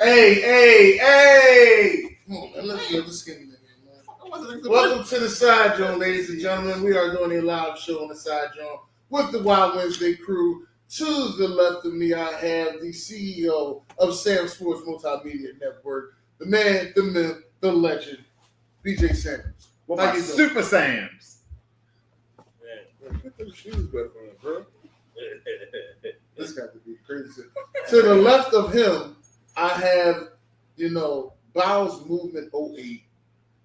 Hey! Come on, man. Let's get the skinny nigga, man. Welcome to the Side Jawn, ladies and gentlemen. We are doing a live show on the Side Jawn with the Wild Wednesday crew. To the left of me, I have the CEO of Sam Sports Multimedia Network, the man, the myth, the legend, BJ Sanders. What about Super Sams? Man, get those shoes back on, bro. This got to be crazy. To the left of him, I have, Bowels Movement 08,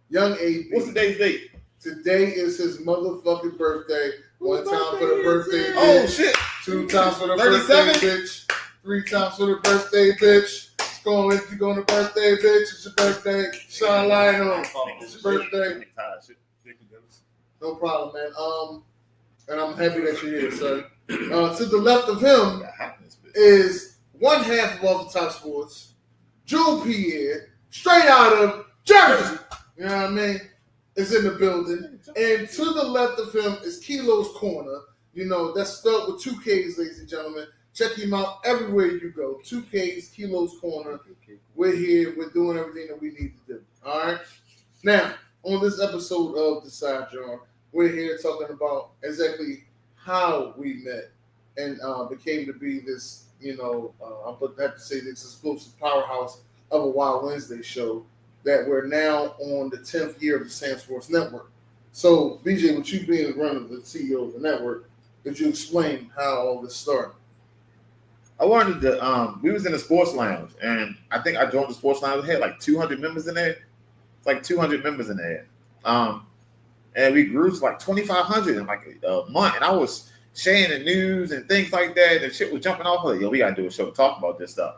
Young AB. What's today's date? Today is his motherfucking birthday. One time for the birthday bitch. Oh, shit. 2 times for the 37? birthday bitch. 3 times for the birthday bitch. It's going if you go on the birthday bitch. It's your birthday. Shine light on. It's your birthday. No problem, man. And I'm happy that you're here, sir. To the left of him is one half of Off the Top Sports, Joe Pierre, straight out of Jersey. You know what I mean? Is in the building. And to the left of him is Kilo's Corner. That's spelled with 2 Ks, ladies and gentlemen. Check him out everywhere you go. 2 Ks, Kilo's Corner. We're here. We're doing everything that we need to do. All right? Now, on this episode of The Side Jawn, we're here talking about exactly how we met and became to be this, I have to say this explosive powerhouse of a Wild Wednesday show that we're now on the 10th year of the Sam Sports Network. So, BJ, with you being the runner, the CEO of the network, could you explain how all this started? I wanted to, we was in the sports lounge, and I think I joined the sports lounge. We had like 200 members in there. It's like 200 members in there. And we grew to like 2,500 in like a month. And I was sharing the news and things like that. And shit was jumping off. Like, yo, we got to do a show to talk about this stuff.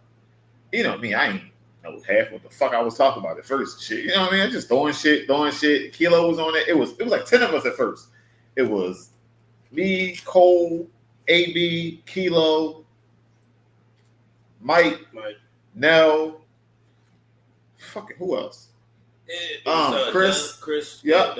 You know me, I ain't know half what the fuck I was talking about at first. Shit, you know what I mean? I just throwing shit. Kilo was on it. It was like 10 of us at first. It was me, Cole, AB, Kilo, Mike, Nell, fucking who else? Chris. Yep.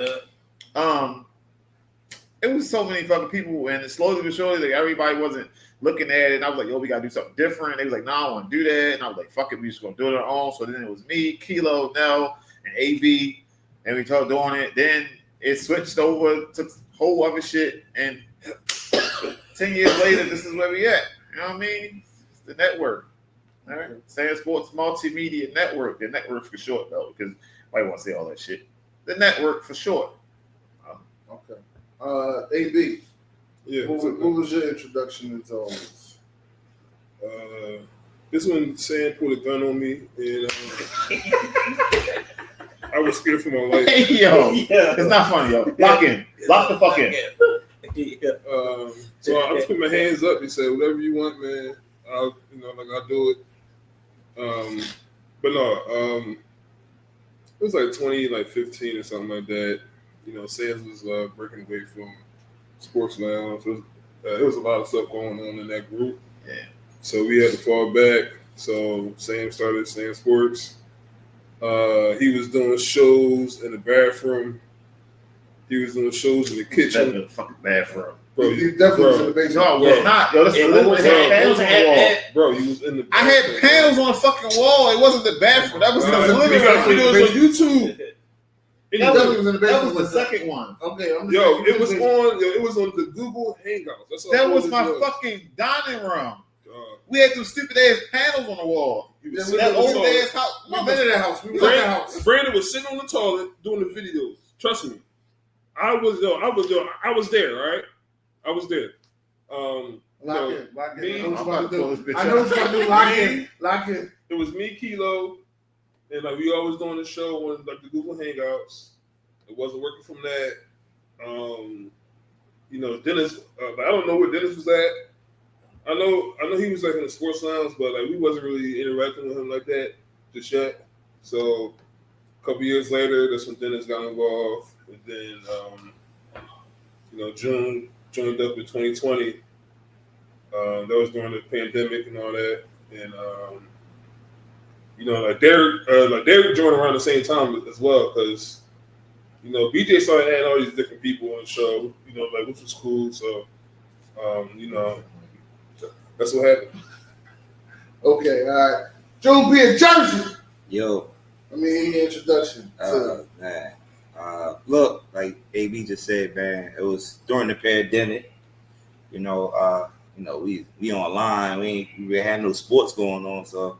It was so many fucking people, and slowly but surely, like everybody wasn't looking at it. And I was like, yo, we gotta do something different. They was like, nah, I want to do that. And I was like, fuck it, we just gonna do it on our own. So then it was me, Kilo, Nell, and AB, and we started doing it. Then it switched over to whole other shit, and 10 years later, this is where we at. You know what I mean? It's the network. All right, Sam Sports Multimedia Network. The network for short, though, because I want to say all that shit. The network for short. Okay. AB. Yeah. What was your introduction into all this? This one, Sam pulled a gun on me, and I was scared for my life. Hey, yo, it's not funny, yo. Lock the fuck in. So I just put my hands up and said, whatever you want, man. I'll do it. But no, it was like 2015 or something like that. Sam was breaking away from Sports Lounge. There was a lot of stuff going on in that group. Yeah. So we had to fall back. So Sam started Sam Sports. He was doing shows in the bathroom. He was doing shows in the kitchen. In the fucking bathroom. Bro, You definitely was in the basement. No, it was not. Yo, listen, panels on the wall. Bro, he was in the I bathroom. had panels on the fucking wall. It wasn't the bathroom. That was the living videos room. on YouTube. That was the second one. Okay. It was on the Google Hangouts. That's all That was my fucking dining room. We had some stupid ass panels on the wall. That old ass house. We've been in that house. We was in that house. Brandon was sitting on the toilet doing the videos. Trust me. I was there, right? I was there. Lock in. Me, I know what you about to do. Lock in. It was me, Kilo, and we always doing the show on the Google Hangouts. It wasn't working from that. Dennis. I don't know where Dennis was at. I know he was in the sports lounge, but we wasn't really interacting with him like that just yet. So a couple years later, that's when Dennis got involved, and then June joined up in 2020. That was during the pandemic and all that, and Derek joined around the same time as well, because BJ started adding all these different people on the show, which was cool. So that's what happened. Okay, all right. June be a Jersey. Yo. I mean, introduction. Man. Look, like AB just said, man, it was during the pandemic. We online. We had no sports going on, so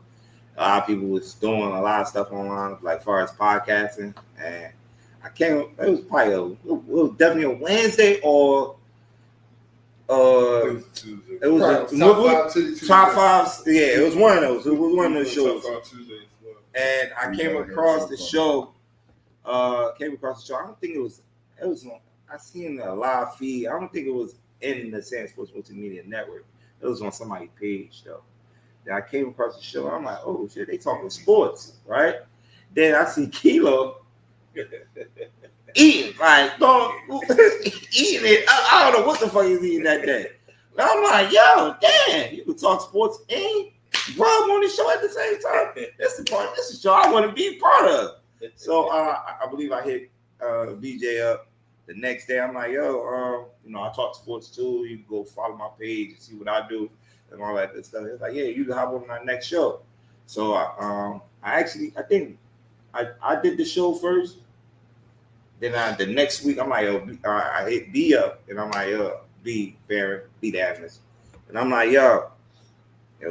a lot of people was doing a lot of stuff online, like as far as podcasting. And it was definitely a Wednesday or it was top five. Yeah, it was one of those. It was one of those shows. Top 5 Tuesdays. And I came across the show. I don't think it was. I seen a live feed. I don't think it was in the San Sports Multimedia Network. It was on somebody's page though. Then I came across the show. I'm like, oh shit, they talking sports, right? Then I see Kilo eating, like, dog, eating it. I don't know what the fuck he's eating that day. But I'm like, yo, damn, you can talk sports and Rob on the show at the same time. That's the show I want to be part of. So I believe I hit BJ up the next day. I'm like, yo, I talk sports too. You can go follow my page and see what I do and all that good stuff. It's like, yeah, you can hop on my next show. So I think I did the show first. Then the next week, I'm like, I hit B up, and I'm like, B, Barron, B the Adams. And I'm like, yo,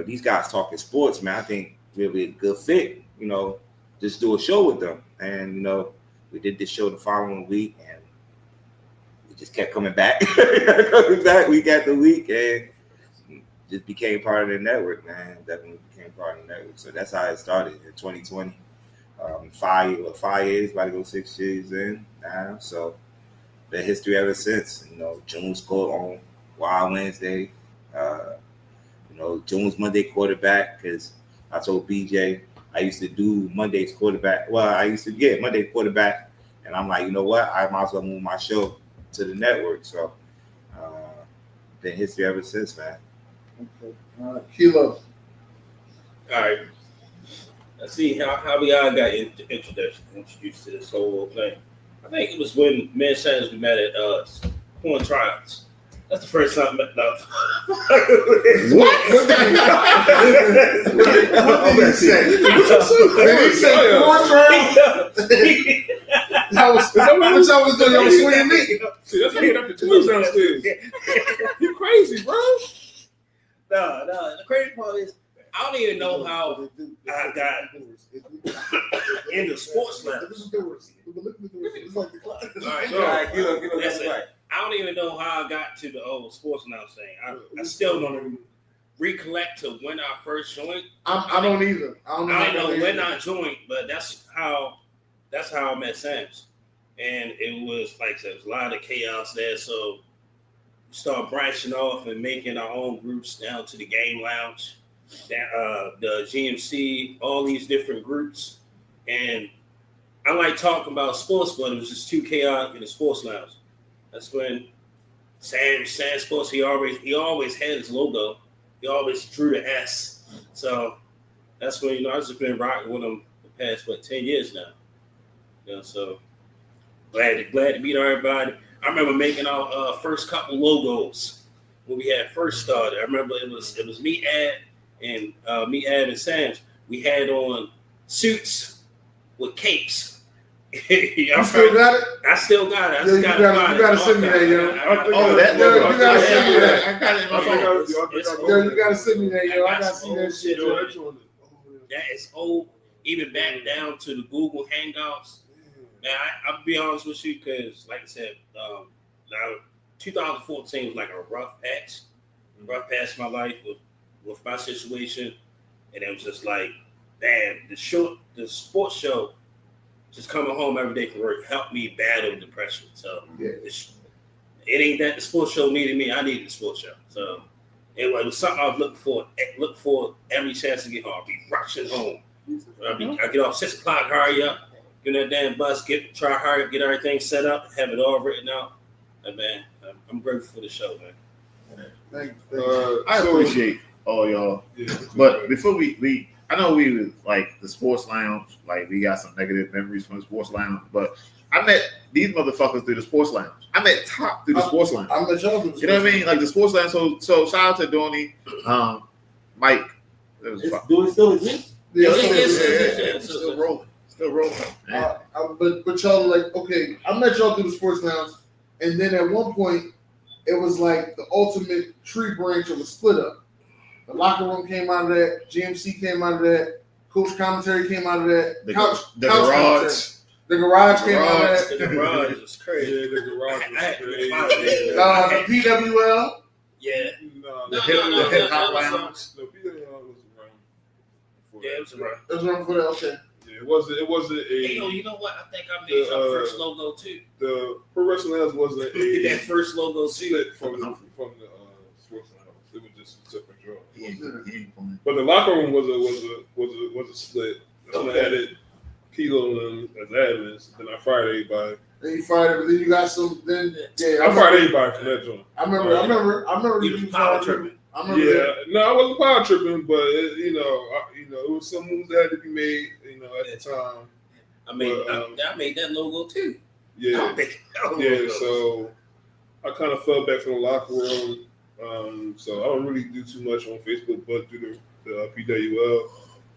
these guys talking sports, man. I think we'll be a good fit, just do a show with them. And, we did this show the following week, and we just kept coming back, week after week, and just became part of the network, man. Definitely became part of the network. So that's how it started in 2020. 5 years, about to go 6 years in now. So the history ever since. June scored on Wild Wednesday. June's Monday quarterback, because I told BJ I used to do Monday's quarterback. Well, I used to get Monday quarterback, and I'm like, you know what? I might as well move my show to the network. So been history ever since, man. Okay. Kilo. All right. Let's see how we all got introduced to this whole thing. I think it was when me and Sanders we met at Porn Trials. That's the first time I met. No. What did he say? Did he say Porn Trials? What y'all was doing? Y'all was swinging me. See, that's how you got the twins downstairs. You crazy, bro? No. The crazy part is, I don't even know how I got into sports now. I don't even know how I got to the old sports now thing. I still don't recollect to when I first joined. I don't either. I don't know when I joined, but that's how I met Sam's. And it was like I said, it was a lot of chaos there. So we started branching off and making our own groups down to the Game Lounge. The GMC, all these different groups, and I like talking about sports, but it was just too chaotic in the sports lounge. That's when Sam Sports, he always had his logo. He always drew the S. So that's when I've just been rocking with him the past 10 years now. So glad to meet everybody. I remember making our first couple logos when we had first started. I remember it was me, Ad, and Sam's. We had on suits with capes. You still got it? I still got it. You gotta send me that, yo. You gotta send me that. I got it in my phone. Yo, you gotta send me that, yo. I gotta see that shit. That is old, even back down to the Google Hangouts. Man, I'll be honest with you, because like I said, now 2014 was like a rough patch in my life with my situation, and it was just like, man, the sports show, just coming home every day from work, helped me battle depression. So it ain't that the sports show needed me; I needed the sports show. So it was something I was looking for every chance to get home. I'd be rushing home. I get off 6 o'clock, hurry up, get that damn bus, hurry up, get everything set up, have it all written out. And man, I'm grateful for the show, man. Thank you. I appreciate all y'all. Yeah, but before we I know we was like the sports lounge, like we got some negative memories from the sports lounge, but I met these motherfuckers through the sports lounge. I met Top through the sports lounge. I met y'all through the You know what I mean? Like the sports lounge. So shout out to Donnie, Mike. Do it still exist? Yeah, Still rolling. Still rolling. But y'all like, okay, I met y'all through the sports lounge, and then at one point, it was like the ultimate tree branch of a split up. The locker room came out of that. GMC came out of that. Coach commentary came out of that. The couch garage. commentary. The garage came out of that. The garage was crazy. Yeah, the garage was crazy. The PWL. Yeah. The hip hop lounge. No, PWL was around. Yeah, it was around. It was around for that. Okay. Yeah, it wasn't a. Hey, you know what? I think I made our first logo too. The Pro Wrestling House wasn't a that first logo too. split from the sports house. It was just a separate draw. He ain't playing. But the locker room was a split. That's when I added Kilo and them as admins. Then I fired everybody. Then you fired it, but then you got some. Then I fired everybody from that joint. I remember You was power tripping. I remember Yeah, that. no, I wasn't power tripping, but it was some moves that had to be made. At the time. I made that logo too. Yeah, Yeah. So I kind of fell back from the locker room. So I don't really do too much on Facebook, but do the PWL.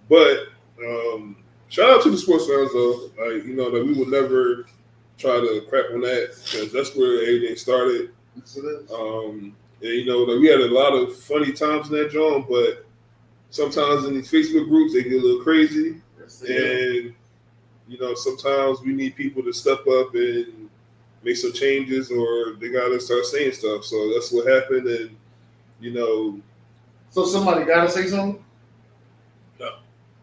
But shout out to the sports fans though. Like that we would never try to crap on that because that's where everything started. And that we had a lot of funny times in that joint, but sometimes in these Facebook groups they get a little crazy, and sometimes we need people to step up and make some changes, or they gotta start saying stuff. So that's what happened, and So somebody gotta say something.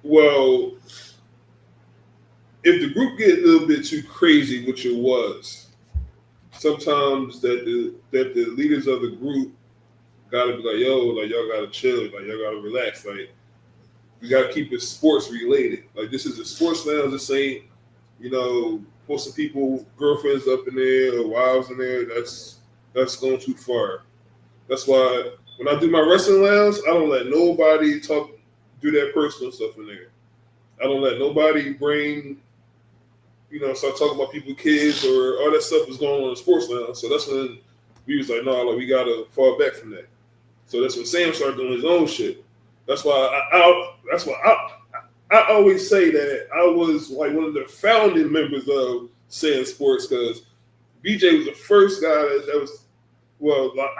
Well, if the group get a little bit too crazy, which it was, sometimes that the leaders of the group gotta be like, yo, like y'all gotta chill, like y'all gotta relax, like we gotta keep it sports related. Like this is a sports lounge. This ain't, posting people girlfriends up in there or wives in there. That's going too far. That's why when I do my wrestling lounge, I don't let nobody do that personal stuff in there. I don't let nobody bring, start talking about people's kids or all that stuff is going on in the sports lounge. So that's when we was like, no, we gotta fall back from that. So that's when Sam started doing his own shit. That's why I always say that I was like one of the founding members of Saying Sports because BJ was the first guy that was,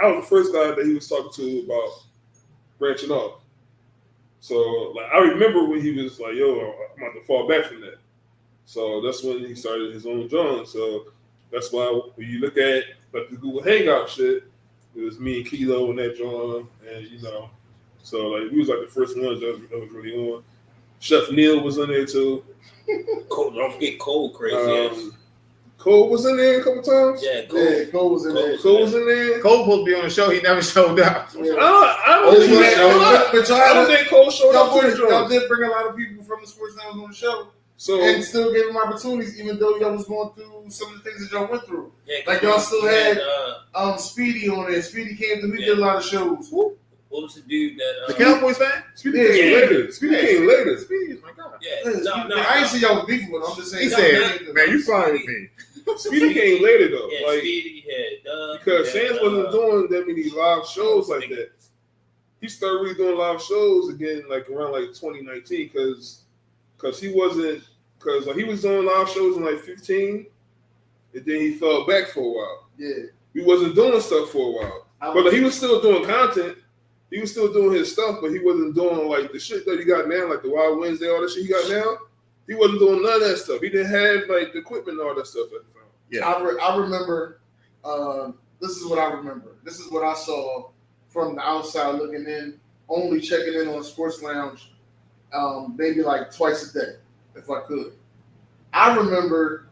I was the first guy that he was talking to about branching off. So I remember when he was like, yo, I'm about to fall back from that. So that's when he started his own joint. So that's why when you look at the Google Hangout shit, it was me and Kilo and that joint, and so we was like the first ones that was really on. Chef Neil was in there too. Cole, don't forget Cole crazy. Cole was in there a couple times. Yeah, Cole was in there. Cole was in there. Cole supposed to be on the show. He never showed up. Yeah. I don't think Cole showed up to the Y'all joint. did bring a lot of people from the sports lounge on the show. So And still gave them opportunities, even though y'all was going through some of the things that y'all went through. Yeah, Like y'all still had Speedy on there. Speedy came through. He did a lot of shows. what was the dude that The Cowboys fan? Speedy came later. Speedy came later. Speedy is my God. I ain't see y'all beefing with him. I'm just saying. He said, man, you fine with me. Speedy came later though. Yeah, Like Speedy had because Sands wasn't doing that many live shows like that. He started really doing live shows again like around like 2019 because he wasn't he was doing live shows in like 15 and then he fell back for a while. Yeah. He wasn't doing stuff for a while. But he was still doing content. He was still doing his stuff, but he wasn't doing like the shit that he got now, like the Wild Wednesday, all that shit he got now. He wasn't doing none of that stuff. He didn't have like the equipment and all that stuff at the time. Yeah. I remember, this is what I remember. This is what I saw from the outside looking in, only checking in on Sports Lounge maybe like twice a day, if I could. I remember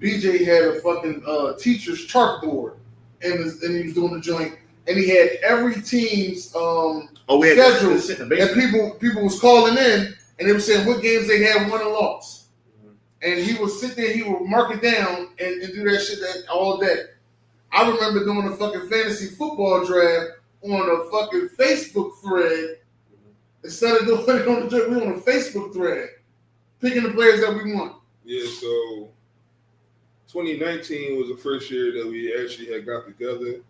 BJ had a fucking teacher's chalkboard and he was doing the joint, and he had every team's schedules, and people was calling in, and they were saying what games they had won and lost. And he would sit there, he would mark it down and do that shit all day. I remember doing a fucking fantasy football draft on a fucking Facebook thread. Instead of doing it on the draft, we on a Facebook thread, picking the players that we want. Yeah, so 2019 was the first year that we actually had got together.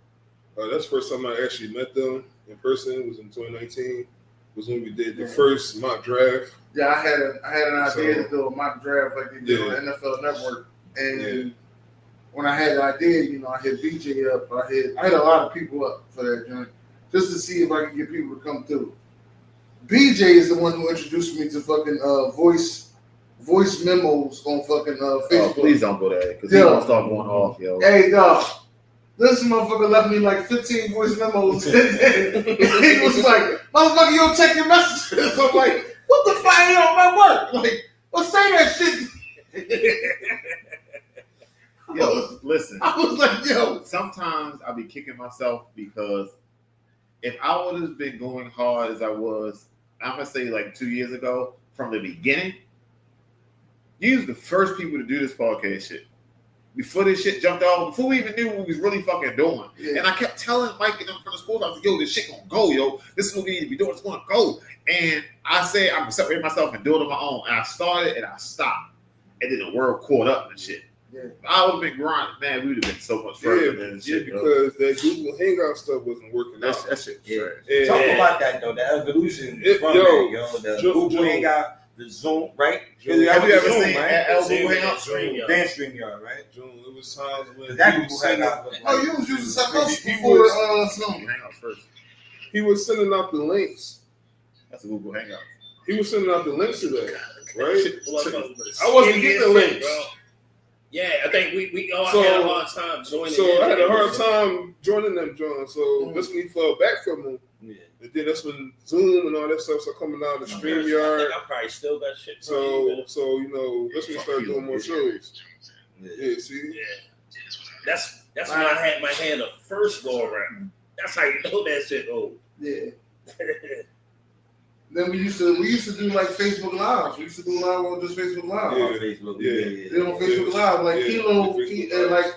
That's the first time I actually met them in person. Was in 2019. Was when we did the first mock draft. Yeah, I had an idea to do a mock draft like they did on the NFL Network, and when I had the idea, I hit BJ up. I had a lot of people up for that joint just to see if I could get people to come through. BJ is the one who introduced me to fucking voice memos on fucking Facebook. Oh, please don't go there because he's gonna start going off, yo. Hey, dog. This motherfucker left me like 15 voice memos. He was like, motherfucker, you don't check your messages. I'm like, what the fuck ain't on my work? Like, well, say that shit. Yo, listen. I was like, yo. Sometimes I be kicking myself because if I would have been going hard as I was, I'm gonna say like 2 years ago from the beginning, you was the first people to do this podcast shit. Before this shit jumped off, before we even knew what we was really fucking doing. Yeah. And I kept telling Mike and them from the sports, I was like, yo, this shit gonna go, yo. This is what we need to be doing. It's gonna go. And I said, I'm separating myself and doing it on my own. And I started and I stopped. And then the world caught up and shit. Yeah. I would have been grinding, man. We would have been so much further than this shit. Because that Google Hangout stuff wasn't working out. That shit. Yeah. Talk about that though. The evolution from that, yo. The Google Hangout. The Zoom, right? Have you ever seen Google Hangout? Dan StreamYard, right? June. It was times when that Google Hangout. Oh, you was using something else before Zoom. Hangouts first. He was sending out the links. That's a Google Hangout. He was sending out the links today, right? I wasn't getting the links. Bro. Yeah, I think we all had a hard time joining. So I had a hard time joining them, John. So that's when he fell back from them. Yeah. And then that's when Zoom and all that stuff started coming out, the StreamYard. I probably still got shit. So that's when we started doing more shows. Yeah, see? Yeah. That's when I had my hand the first go around. That's how you know that shit old. Yeah. Then we used to do like Facebook Live. We used to do live on just Facebook Live. Yeah, Facebook. Yeah. Then on Facebook Live, like Kilo, like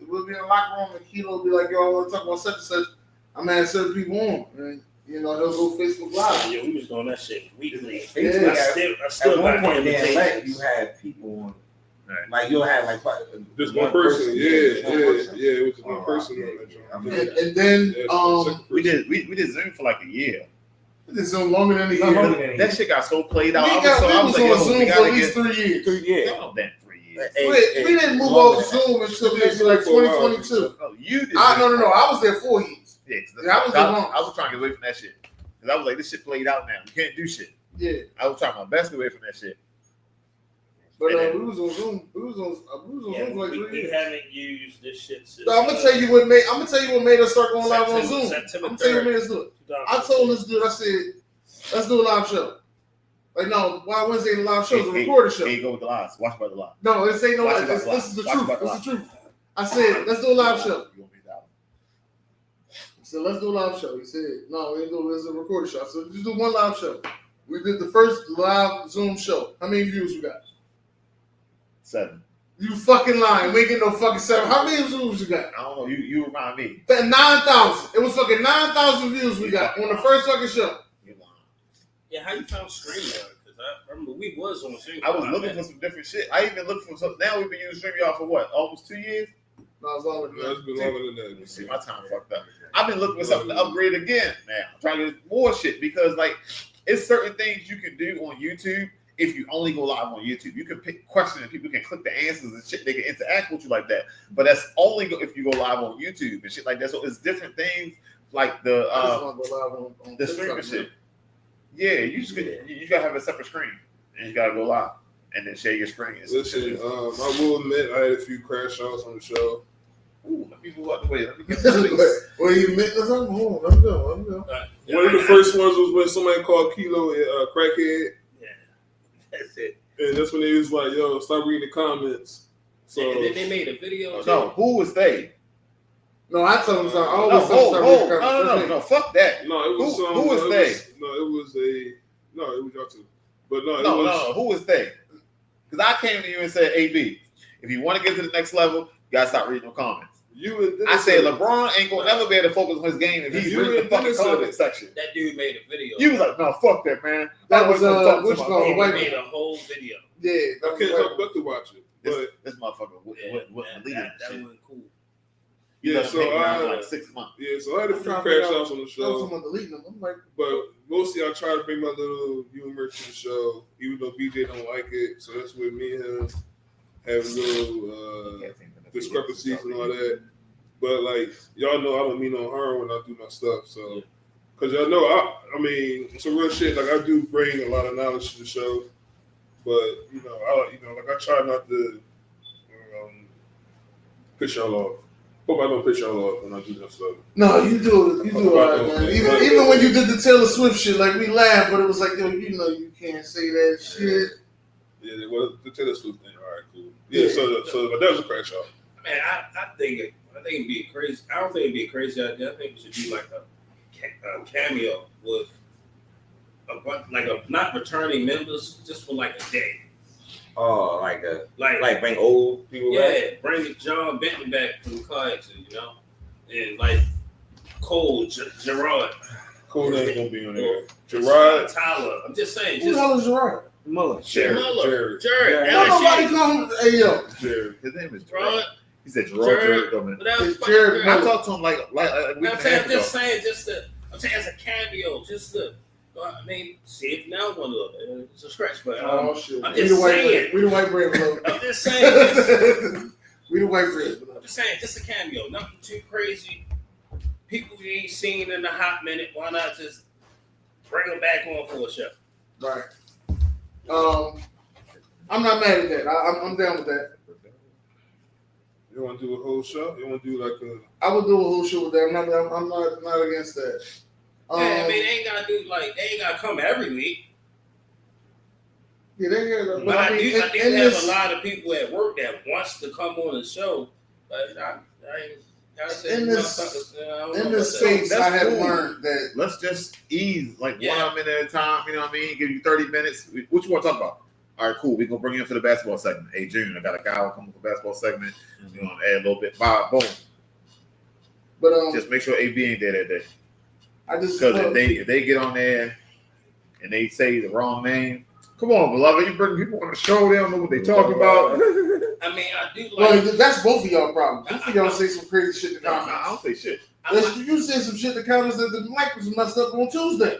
we'll be in the locker room and Kilo will be like, yo, I want to talk about such and such. I'm gonna have certain people on, and they'll go Facebook Live. Yeah, we was doing that shit weekly. Yeah. I still at one got point the then you had people on. Right. Like you'll have like just one person. Yeah, it was just one person on that. And then we did Zoom for like a year. We did Zoom longer than a year. That shit got so played out. I was on Zoom for at least 3 years. 3 years. No, that 3 years. We didn't move off Zoom until maybe like 2022. Oh, you did. No. I was there 4 years. Yeah, I was trying to get away from that shit. Because I was like, this shit played out now. You can't do shit. Yeah. I was trying my best to get away from that shit. But we was on Zoom. We was on Zoom for like 3 years. We haven't used this shit since. I'm gonna tell you what made us start going live on Zoom. I'm gonna tell you what made us do it. I told this dude, I said, let's do a live show. Like, no, why Wednesday the live show is a recorded show. Here you go with the lies. Watch about the lies. No, this ain't no lies. This is the truth. This is the truth. I said, let's do a live show. So let's do a live show. He said, no, we ain't doing this. It's a recorded show. So just do one live show. We did the first live Zoom show. How many views we got? 7. You fucking lying. We ain't getting no fucking 7. How many views you got? I don't know. You remind me. 9,000. It was fucking 9,000 views we got on the first fucking show. Yeah, how you found StreamYard? Because I remember we was on StreamYard. I was looking for some different shit. I even looked for some. Now we've been using StreamYard for what? Almost 2 years? No, it's longer than that. It's been longer than that. See, my time fucked up. I've been looking for something to upgrade again now. I'm trying to get more shit because, like, it's certain things you can do on YouTube if you only go live on YouTube. You can pick questions and people can click the answers and shit. They can interact with you like that. But that's only if you go live on YouTube and shit like that. So it's different things like the streaming shit. Yeah, you gotta have a separate screen and you gotta go live and then share your screen. Listen, I will admit I had a few crash outs on the show. Ooh, let me move out the way. Let me get this. Well, you admit this? Let me go. One of the first ones was when somebody called Kilo a crackhead. Yeah, that's it. And that's when they was like, "Yo, stop reading the comments." So and then they made a video. No, who was they? No, I told him something. I always No, fuck that. No, it was who was they? It was y'all two. But no, who was they? Because I came to you and said, AB, if you want to get to the next level, you gotta stop reading the comments. I said LeBron ain't gonna never be able to focus on his game if he's reading the fucking comment section. That dude made a video. You was like, no, fuck that, man. That was He made a whole video. Yeah, I can't help but to watch it. But this motherfucker wouldn't lead that wasn't cool. Yeah, doesn't so hang around for like 6 months. Yeah, so I had a I'm few trying to crash figure out- outs on the I was show, someone deleting them. I'm like, but mostly I try to bring my little humor to the show, even though BJ don't like it. So that's where me and him have little discrepancies and all that. But like y'all know, I don't mean no harm when I do my stuff. So, cause y'all know, I mean, some real shit. Like I do bring a lot of knowledge to the show, but I try not to piss y'all off. Hope I don't piss y'all off when I do that stuff. no, you do all right, man. Even when you did the Taylor Swift shit, like we laughed, but it was like, yo, you know, you can't say that shit. Yeah, well, the Taylor Swift thing. All right, cool. Yeah, so but that was a crash out. Man, I think it'd be crazy. I don't think it'd be a crazy idea. I think we should do like a cameo with not returning members just for like a day. Oh, like bring old people back? Yeah, bring John Benton back from the car accident, you know, and like Cole, Gerard. Cole ain't gonna be on there. Gerard, Tyler. I'm just saying. Who the hell is Gerard? Muller. Jared. Don't nobody call him. Hey yo, Jared. His name is Gerard. Gerard. He said Gerard. Gerard. But that was It's Jared fucking I Miller. talked to him like a week I'm and a saying, half I'm ago. just saying, I'm saying as a cameo, just to, I mean, see if now one of them, it's a stretch, but Oh shit. I'm We just the white saying. bread. We the white bread below. I'm just saying, We the white bread below. I'm just saying, just a cameo, nothing too crazy. People you ain't seen in a hot minute, why not just bring them back on for a show? Right. I'm not mad at that. I'm down with that. You want to do a whole show? You want to do like a? I would do a whole show with that. I'm not against that. Yeah, I mean, they ain't gotta come every week. Yeah, they hear that. But I do have this, a lot of people at work that wants to come on the show, but I gotta say, In this- motherfuckers, I don't know in about this that. space, That's I have cool. learned that Let's just ease like Yeah. 1 minute at a time. You know what I mean? Give you 30 minutes. What you want to talk about? All right, cool. We're gonna bring you in for the basketball segment. Hey, June, I got a guy who come for the basketball segment. We're gonna add a little bit. Bob, boom. but Just make sure AB ain't there that day. I just Because if they get on there and they say the wrong name, come on, beloved. You bring people on the show, they don't know what they talking about. I mean, I do like. well, that's both of y'all problems. Both of y'all say some crazy shit in the I comments. don't say shit. You said some shit in the comments that the mic was messed up on Tuesday.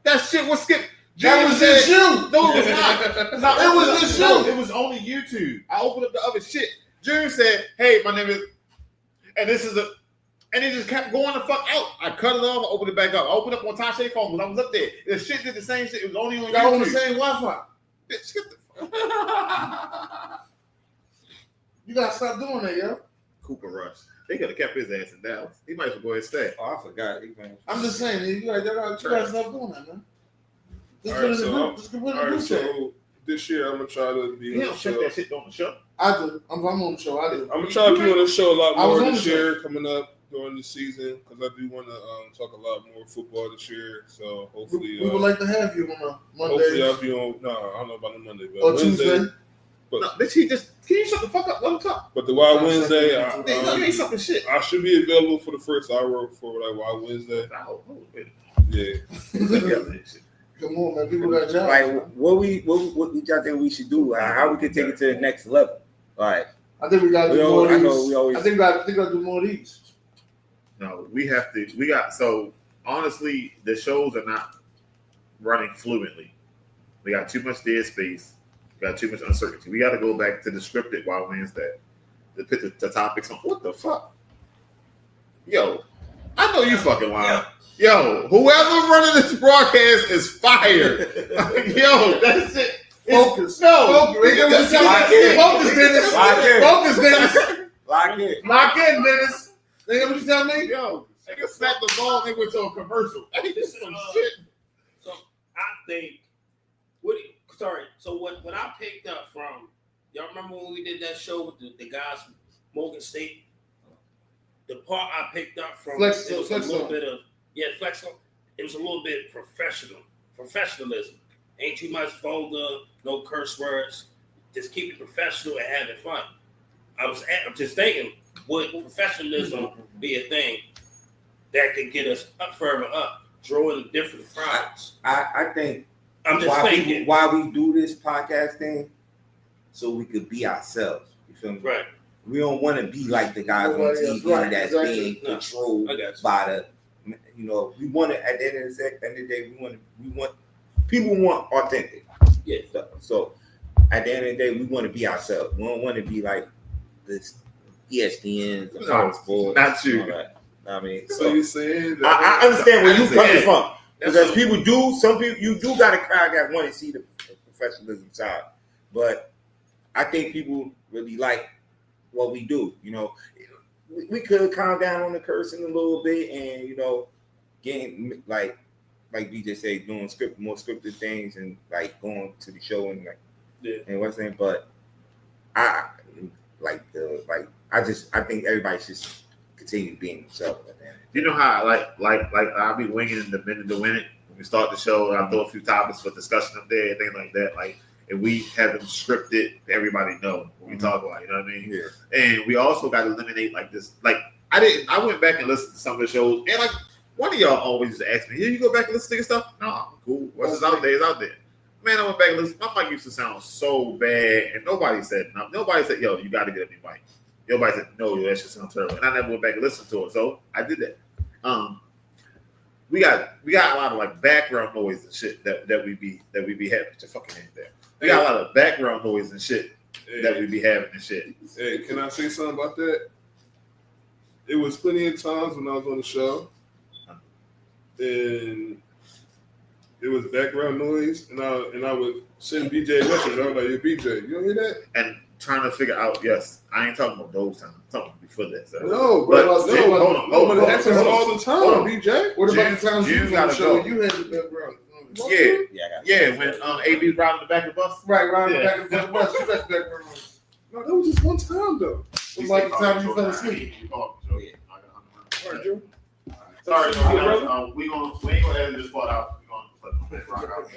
That shit was skipped. That was just you. No, it was not. It was just No, you. it was only YouTube. I opened up the other shit. June said, "Hey, my name is," and this is and it just kept going the fuck out. I cut it off. I opened it back up. I opened up on Tasha's phone because I was up there. The shit did the same shit. It was only on Y'all on the YouTube. same Wi-Fi. Bitch, get the fuck. You gotta stop doing that, yo. Cooper Rush. They could have kept his ass in Dallas. He might as well go ahead and stay. Oh, I forgot. I'm just saying, you gotta stop doing that, man. Just All put right, it in the so- group. Just put it in All the right, group chat. so this year I'm gonna try to be You on the don't check show. that shit on the show. I do. I'm on the show. I do. I'm gonna try to be on the show a lot I was more on this the show. year coming up during the season because I do want to talk a lot more football this year. So hopefully, We would like to have you on a hopefully Monday I'll be on. No, I don't know about a Monday, but or Wednesday. Tuesday. But No, bitch, he just can you shut the fuck up? Let him talk. but the Wild Sounds Wednesday, like You ain't sucking shit. I should be available for the first hour for like Wild Wednesday. Oh, wait. Yeah, Come on, man. People got jobs. Like man. what y'all think we should do? How we can take it to the next level? All right. I think we gotta do more of I these. know we always. I think we gotta do more of these. No, we have to. So honestly, the shows are not running fluently. We got too much dead space. We got too much uncertainty. We got to go back to the scripted Wild Wednesday to put the topics on. What the fuck? Yo, I know you fucking lying. Yo, whoever running this broadcast is fired. Yo, that's it. Focus. No. Focus. They That's gonna lock tell in. me. Focus, Dennis. Lock in. Focus, Dennis. Lock in. Lock in, Dennis. They gonna tell me? Yo, nigga snapped the ball and they went to a commercial. Hey, this is some shit. So I think so what I picked up from y'all remember when we did that show with the guys from Morgan State? The part I picked up from Flex it was a little zone. bit of flex zone. It was a little bit professionalism. Ain't too much vulgar, no curse words. Just keep it professional and having fun. I'm just thinking, would professionalism be a thing that could get us up further up, drawing different crowds? I think I'm just thinking. why we do this podcast thing, so we could be ourselves. You feel me? Right. We don't want to be like the guys on Nobody else, TV right, that's exactly. being No, controlled I got you. by the. We want to. At the end of the day, we want people want authentic. Yeah. stuff. So at the end of the day, we want to be ourselves. We don't want to be like this ESPN, the No, Fox Sports, not you. and all that. I mean, So you saying that? I understand where you coming from That's because what- people do. Some people you do got a crowd that want to see the professionalism side, but I think people really like what we do. We could calm down on the cursing a little bit, and getting like BJ said, doing more scripted things, and like going to the show and and what's saying. But I think everybody should continue being themselves. You know how like I'll be winging in the minute to win it. When we start the show, I throw a few topics for discussion up there and things like that. Like if we have them scripted, everybody know what we talk about. You know what I mean? Yeah. And we also got to eliminate like this. Like I went back and listened to some of the shows, and like one of y'all always used to ask me, "Here you go back and listen to your stuff?" No, I'm cool. What's out there is out there. Man, I went back and listened. My mic used to sound so bad, and nobody said nothing. Nobody said, "Yo, you got to get a new mic." Nobody said, "No, that shit sounds terrible," and I never went back and listened to it. So I did that. We got a lot of like background noise and shit that we be having. Put your fucking hand there. We got a lot of background noise and shit that we be having and shit. Hey, can I say something about that? It was plenty of times when I was on the show, and it was background noise, and I would send BJ a message. I was like, "Yo, BJ, you don't hear that?" And trying to figure out, yes, I ain't talking about those times. I'm talking before that. So. No, But but hold on. but it happens all the time, Hold on. BJ. What about the times You you was on the gotta show? go. You had the background. Yeah, when AB riding the back of the bus. Right, right, Yeah. back and forth. Bus. You got the background. No, that was just one time though. What about the time you fell asleep? Sorry, we ain't gonna edit this part out. We gonna let it rock out.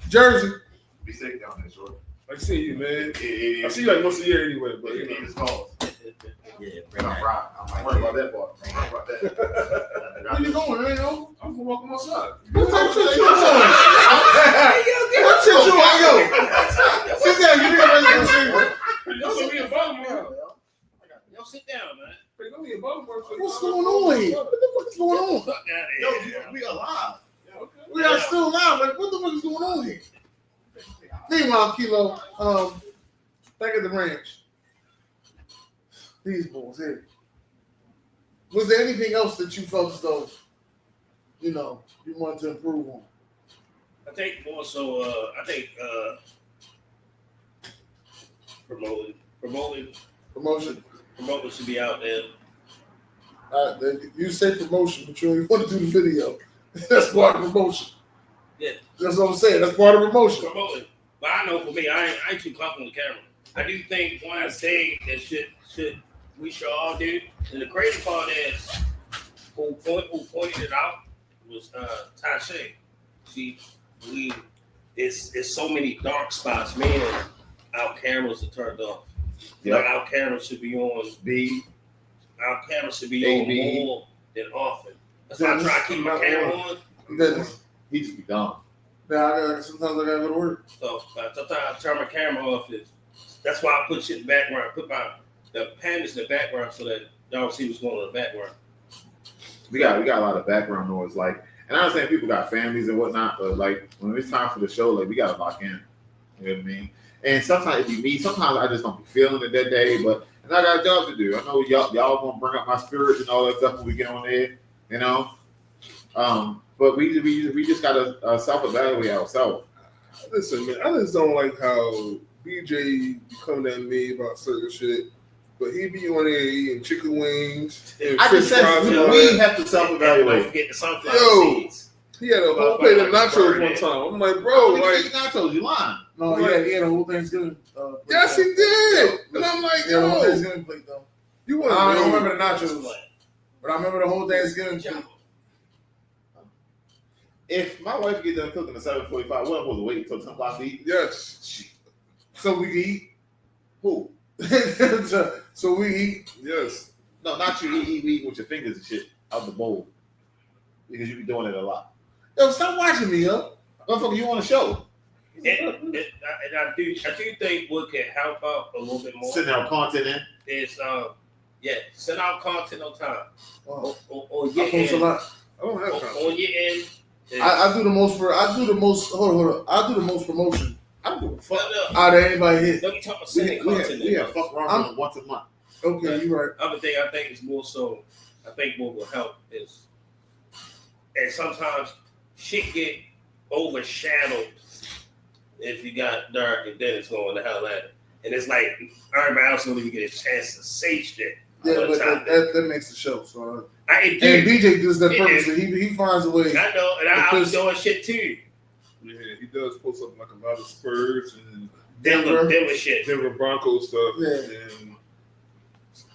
Jersey. Be safe down there, short. I see you, man. Yeah. I see you like once a year anyway, but You need his calls. Yeah, I'm not worried about that part. I'm not worried about Where that. you going, man? Yo? I'm gonna walk on my side. What type of shit you on? What shit you on, yo? Sit down. You didn't raise your finger. Y'all see me in Baltimore. Yo, sit down, man. Hey, don't be in Baltimore. What's going on here? What the fuck is going on? Fuck out of here. We alive. We are still live. Like, what the fuck is going on here? Meanwhile, Kilo, back at the ranch. These bulls here. Was there anything else that you felt as though, you wanted to improve on? I think more so. I think Promotion. promoting should be out there. You say promotion, but you only want to do the video. That's part of promotion. Yeah. That's what I'm saying. That's part of promotion. Promoting. But I know for me, I ain't too comfortable on the camera. I do think one thing that we should all do, and the crazy part is who pointed it out was Tasha. See, it's so many dark spots, man. Our cameras are turned off. Yeah. Like our cameras should be on. Our cameras should be on more than often. That's why I try to keep my camera on. Then, He just be gone. sometimes I gotta go to work. So sometimes I turn my camera off. That's why I put shit in the background. Put the panels in the background so that y'all don't see what's going on in the background. We got a lot of background noise, like, and I understand people got families and whatnot, but like when it's time for the show, like we gotta lock in. You know what I mean? And sometimes it be me. Sometimes I just don't be feeling it that day, but and I got a job to do. I know y'all gonna bring up my spirits and all that stuff when we get on there, you know. But we just gotta self-evaluate ourselves. Listen, man, I just don't like how BJ be coming at me about certain shit, but he be on there eating chicken wings and I fish just said fries and all we that. have to Don't self-evaluate. forget the sunflower Yo. seeds. He had a whole plate of nachos one time. I'm like, bro, like, nachos, you lying? No, he had a whole Thanksgiving. yes, he did. And I'm like, He had a whole yo, Thanksgiving plate though. you I want don't to remember the nachos, but I remember the whole Thanksgiving plate. If my wife get done cooking at 7:45, we're supposed to wait until 10 o'clock to eat. Yes, So we can eat. Who? so we eat. yes. No, not you. Eat with your fingers and shit out the bowl because you be doing it a lot. Yo, stop watching me, yo. Motherfucker, you on a show? And I do think what can help out a little bit more Sitting out content in. is send out content on time. Oh, On I your post a end. lot. I don't have content. On your end. I do the most hold on. I do the most promotion I don't give a fuck. out of anybody here. Let me talk about sending content. We have fuck around once a month. Okay, you're right. Other thing I think is more so, I think what will help is, and sometimes shit get overshadowed if you got dark and then it's going to hell at it. And it's like everybody else don't even get a chance to say shit. Yeah, but that makes the show. So And BJ does that purposely. He finds a way. I know, and I'm doing shit too. Yeah, he does post up like a lot of Spurs and Denver shit. Denver Broncos stuff. Yeah. And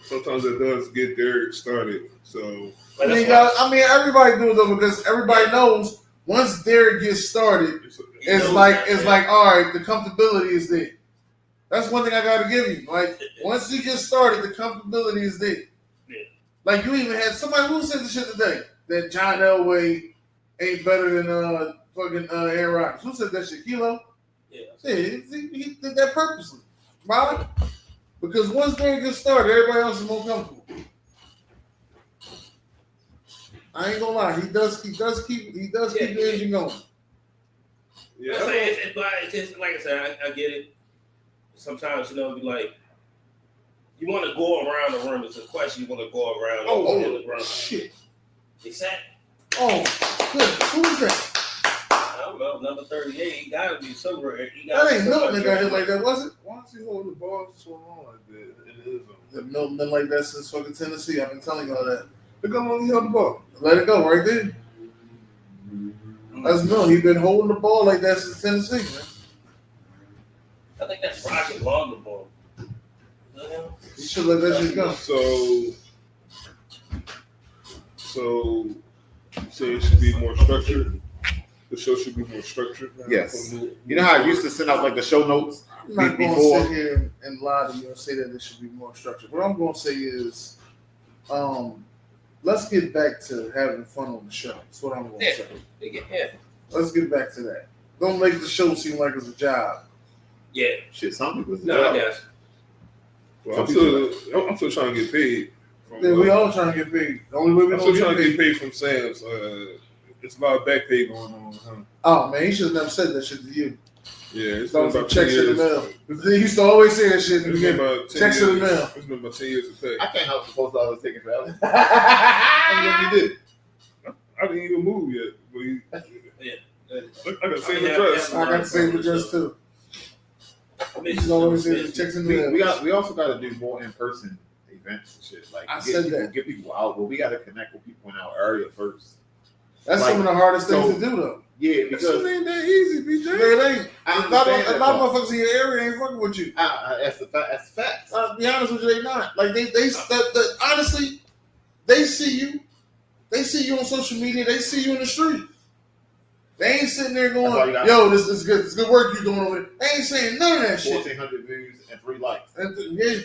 sometimes it does get Derek started. So But I that's mean, everybody does though because everybody knows once Derek gets started, it's like all right, the comfortability is there. That's one thing I gotta give you. Like once you get started, the comfortability is there. Yeah. Like you even had somebody who said the shit today that John Elway ain't better than fucking Aaron Rodgers. Who said that shit? Kilo? Yeah. Yeah, he did that purposely. Why? Because once Derek gets started, everybody else is more comfortable. I ain't gonna lie, he does keep the engine going. yeah, I'm saying it's just like I said, I get it. Sometimes, be like, you want to go around the room. It's a question you want to go around the room. Shit. Exactly. Oh, good. Who is that? I don't know. Number 38. He got to be somewhere. That ain't Milton that got hit like that, was it? why is he holding the ball so long like that? It is. The Milton been like that since fucking Tennessee. I've been telling y'all that. Look how long he held the ball. Let it go right there. That's Milton. He been holding the ball like that since Tennessee, man. I think that's Rocket longer ball. He should let that shit go. So it should be more structured. The show should be more structured. Yes. You know how I used to send out like the show notes I'm not going before? to sit here and lie to you and say that it should be more structured. What I'm going to say is, let's get back to having fun on the show. That's what I'm going to say. Yeah. Let's get back to that. Don't make the show seem like it's a job. Yeah. Shit, some people. No, I guess. Well, I'm still trying to get paid. Yeah, we all trying to get paid. The only way we I'm don't still trying to get get paid. paid from Sam's. It's a lot of back pay going on. Huh? Oh man, he should have never said that shit to you. Yeah, it's Throw been some about 10 checks in the years. mail. He used to always say that shit in the It's been beginning. about 10 Checks in the years. mail. It's been about 10 years of pay. I can't help the post office taking forever. I You did. I didn't even move yet. But Yeah. I got the same address. got the same address too. He used to always say the checks in the mail. We also got to do more in person events and shit. Like I said that. Get people out, but we got to connect with people in our area first. That's Like, some of the hardest things so- to do though. Yeah, That because shit ain't that easy, BJ. Man, it ain't. I A lot understand of that motherfuckers in your area ain't fucking with you. that's the fact. That's the facts. Be honest with you, they not. Like honestly, they see you. They see you on social media. They see you in the street. They ain't sitting there That's why going, you got- "Yo, this is good. It's good work you doing over there." They ain't saying none of that shit. 1,400 views and 3 likes. Yeah,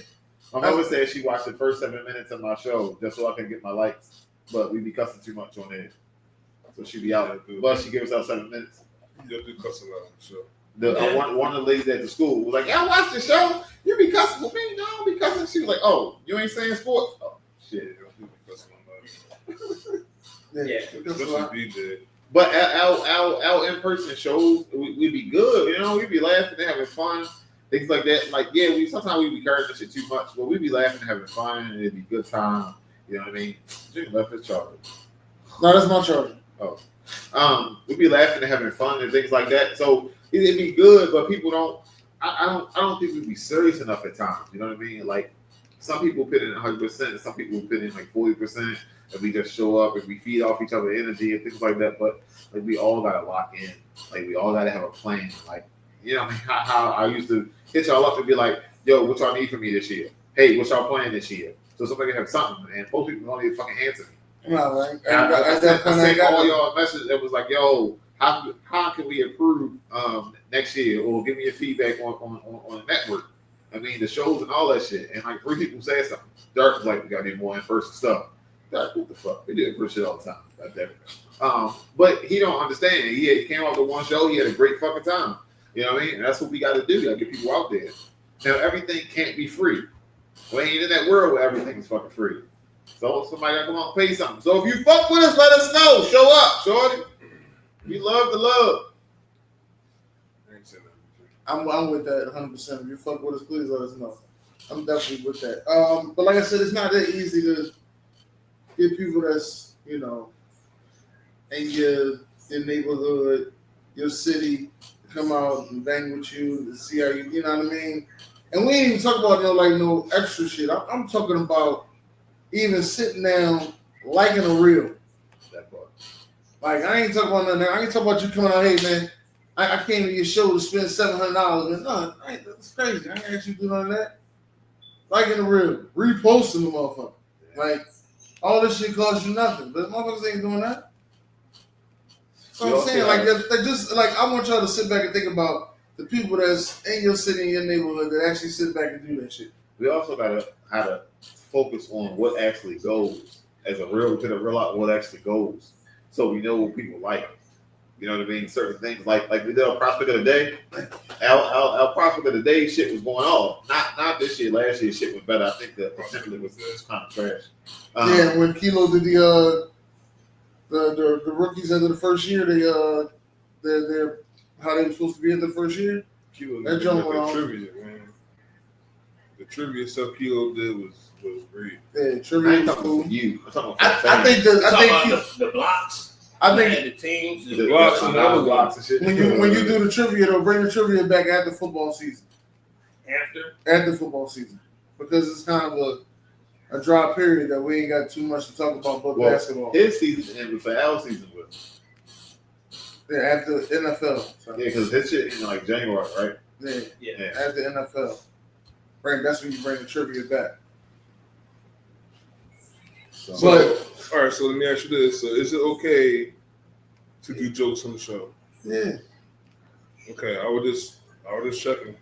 My mother said she watched the first 7 minutes of my show just so I can get my likes, but we be cussing too much on there, so she be out. But she gives us 7 minutes. You do cuss a lot, so. One of the ladies at the school was like, "Yeah, I watch the show. You be cussing with me? No, I be cussing." She was like, "Oh, you ain't saying sports? Oh, shit." You be cussing on that. Yeah. Especially BJ. But our in person shows, we be good. You know, we be laughing and having fun, things like that. Like, yeah, sometimes we be carrying this shit too much, but we be laughing and having fun, and it'd be good time. You know what I mean? Jim left his charger. no, that's my charger. We be laughing and having fun and things like that. So it'd be good, but people don't. I don't think we be serious enough at times. You know what I mean? Like some people put in 100%, and some people put in like 40%, and we just show up and we feed off each other energy and things like that. But like we all gotta lock in. Like we all gotta have a plan. Like you know, what I mean, how I used to hit y'all up and be like, "Yo, what y'all need from me this year? Hey, what's y'all plan this year?" So somebody have something, and most people don't even fucking answer me. No, right? I At that point, I sent ain't got all no- y'all messages that was like, "Yo, how can we improve next year?" Or give me your feedback on the network. I mean, the shows and all that shit. And like 3 people said something. Dark was like, "We got to do more in person stuff." Dark, what the fuck? We do in person shit all the time. God damn it. But he don't understand. He came out to one show. He had a great fucking time. You know what I mean? And that's what we got to do. We got to get people out there. Now, everything can't be free. We ain't in that world where everything is fucking free. So somebody got to come on and pay something. So if you fuck with us, let us know. Show up, shorty. We love the love. I'm with that 100%. If you fuck with us, please let us know. I'm definitely with that. But like I said, it's not that easy to get people that's, you know, in your neighborhood, your city, to come out and bang with you to see how you know what I mean? And we ain't even talking about no extra shit. I'm talking about even sitting down liking a reel. That part. Like, I ain't talking about nothing. I ain't talking about you coming out, hey, man, I came to your show to spend $700. Man, no, that's crazy. I ain't asked you to do none of that. Liking the reel, reposting the motherfucker. Like, all this shit costs you nothing, but motherfuckers ain't doing that. So I'm saying, like, they just, like, I want y'all to sit back and think about the people that's in your city, in your neighborhood, that actually sit back and do that shit. We also got to how to focus on what actually goes as a real to the real out what actually goes, so we know what people like. You know what I mean? Certain things like we did our prospect of the day. Our prospect of the day shit was going off. Not this year. Last year shit was better. I think the particular was kind of trash. Yeah, when Kilo did the rookies into the first year, they're how they were supposed to be in the first year. Kilo That joint went on. trivia, man. The trivia stuff Kilo did was great. Yeah, I trivia ain't was talking cool. about you. I'm talking about I think the blocks. I think the teams, The blocks and the other blocks and shit. when you do the trivia, they'll bring the trivia back after football season. After football season, because it's kind of a dry period that we ain't got too much to talk about basketball. His season ended before our season was. Yeah, after NFL. So. Yeah, because his shit in like January, right? Yeah. After NFL. Right, that's when you bring the trivia back. So, all right, so let me ask you this. So is it okay to do jokes on the show? Yeah. Okay, I was just checking.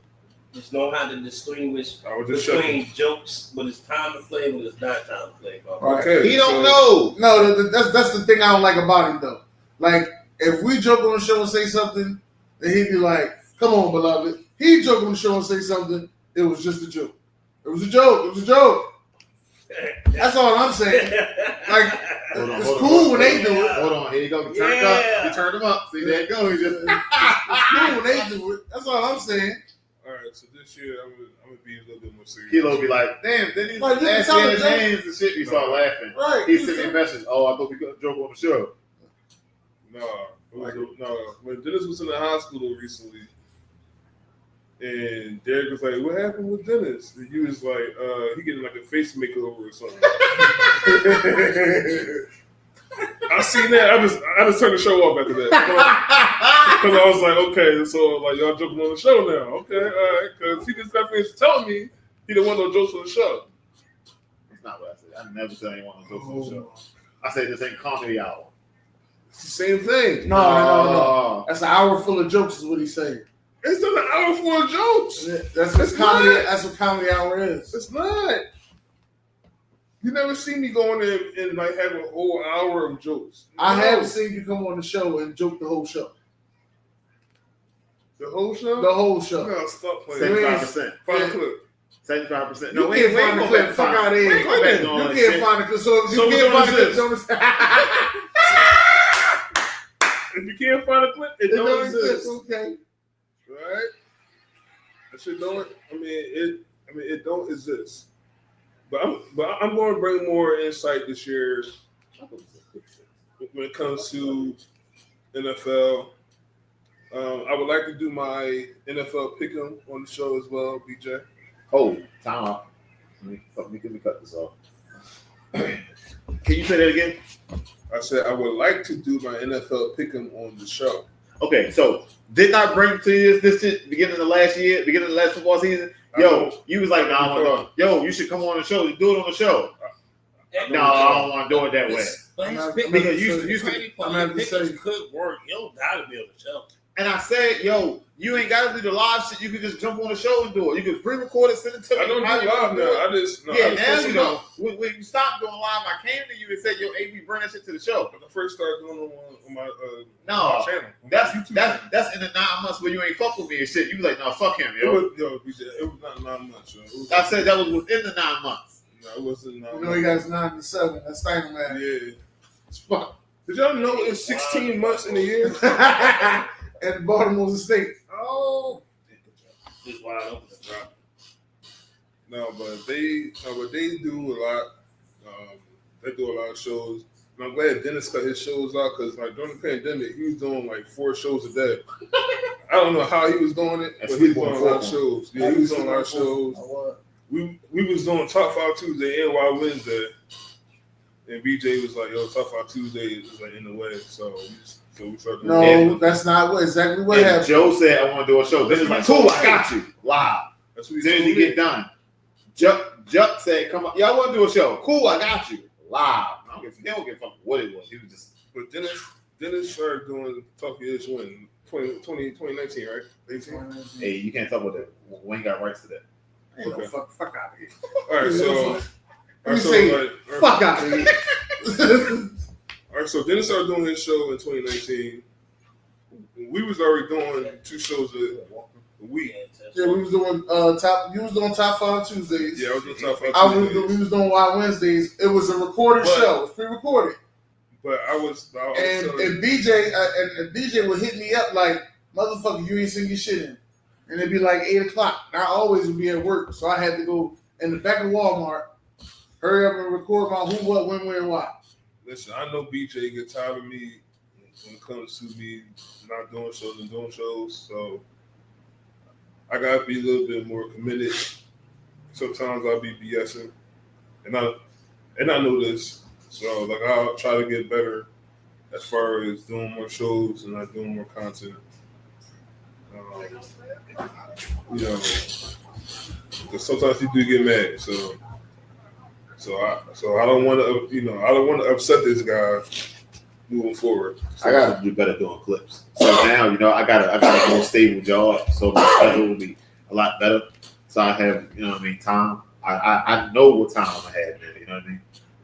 Just know how to distinguish I was just between jokes when it's time to play and when it's not time to play. Right. Okay. He don't know. No, that's the thing I don't like about him though. Like, if we joke on the show and say something, then he'd be like, "Come on, beloved." He joke on the show and say something. It was just a joke. It was a joke. It was a joke. That's all I'm saying. Like, it's cool when they do it. Hold on, here you go. He turned up. He turned him up. See, there you go. He just. It's cool when they do it. That's all I'm saying. All right, so this year I'm gonna be a little bit more serious. Kilo be like, damn, then he's Like, you can ask tell me the his joke. names and shit. We start laughing. Right. He sent me a message. Oh, I thought we could joke on the show. No. When Dennis was in the hospital recently, and Derek was like, "What happened with Dennis?" And he was like, "He getting like a face makeover or something." I seen that. I just turned the show off after that because I was like, okay, so like y'all joking on the show now, okay, all right, because he just got finished telling me he didn't want no jokes on the show. That's not what I said. I never said anyone jokes on the show. I said this ain't comedy hour. It's the same thing. No. That's an hour full of jokes, is what he's saying. It's not an hour full of jokes. That's what comedy. That's what comedy hour is. It's not. You never see me going in and like have a whole hour of jokes. I have seen you come on the show and joke the whole show. The whole show? The whole show. No, stop playing. 75%. Find a clip. 75%. No, you can't find the clip. Fuck out of here. You can't find the clip. So you can't find the clip. If you can't find a clip, it don't exist. Okay. Right? That shit don't. It don't exist. But I'm going to bring more insight this year when it comes to NFL. I would like to do my NFL pick'em on the show as well, BJ. Oh, time out. Let me cut this off. Can you say that again? I said I would like to do my NFL pick'em on the show. Okay, so did not bring to you this shit beginning of the last football season? Yo, you was like, no, I want to. Yo, you should come on the show. Do it on the show. No, I don't want to do it that way. But his Because pick'em could work. You don't gotta be on the show. And I said, yo, you ain't got to do the live shit. You can just jump on the show and do it. You can pre-record it, send it to me. I don't do live now. I just now you know. When you stopped doing live, I came to you and said, yo, AB, bring that shit to the show. When I first started doing it on my channel. That's in the 9 months where you ain't fuck with me and shit. You was like, no, fuck him, yo. It was not 9 months, yo. I said that was within the 9 months. No, it wasn't 9 months. You know he got his 97. That's Steiner, man. Yeah. It's fuck. Did y'all know it's 16 months in a year? At Baltimore State. Oh. Just wide open to drop. No, but they do a lot. They do a lot of shows. And I'm glad Dennis cut his shows out because like during the pandemic, he was doing like 4 shows a day. I don't know how he was doing it, but he was doing a lot of shows. Yeah, he was doing a lot of shows. We was doing Top 5 Tuesday and Wild Wednesday. And BJ was like, yo, Top 5 Tuesday is like in the way. So we started doing No, that's not exactly what happened. Joe said, I want to do a show. This is like, cool, I got you. Live. That's what As soon as you get done. Juck said, come on. Y'all want to do a show. Cool, I got you. Live. I don't give a fuck what it was. He was just. But Dennis started doing Talking Ish when 2019, right? 18? Hey, you can't talk about that. We ain't got rights to that. Hey, no, fuck out of here. All right, so. Fuck out of here. All right, so Dennis started doing his show in 2019. We was already doing 2 shows a week. Yeah, we was doing You was doing Top 5 Tuesdays. Yeah, I was doing Top 5 Tuesdays. We was doing Wild Wednesdays. It was a recorded show. It was pre-recorded. But I was and BJ would hit me up like, motherfucker, you ain't seen your shit in. And it'd be like 8:00. I always would be at work, so I had to go in the back of Walmart, hurry up and record my who, what, when, where, why. Listen, I know BJ get tired of me when it comes to me not doing shows and doing shows, so I gotta be a little bit more committed. Sometimes I'll be BSing, and I know this, so like I'll try to get better as far as doing more shows and not doing more content. You know, because sometimes you do get mad, so I don't want to upset this guy moving forward. So, I gotta do better doing clips. So now, I got a more stable job, so my schedule will be a lot better. So I have, time. I know what time I have, man. You know what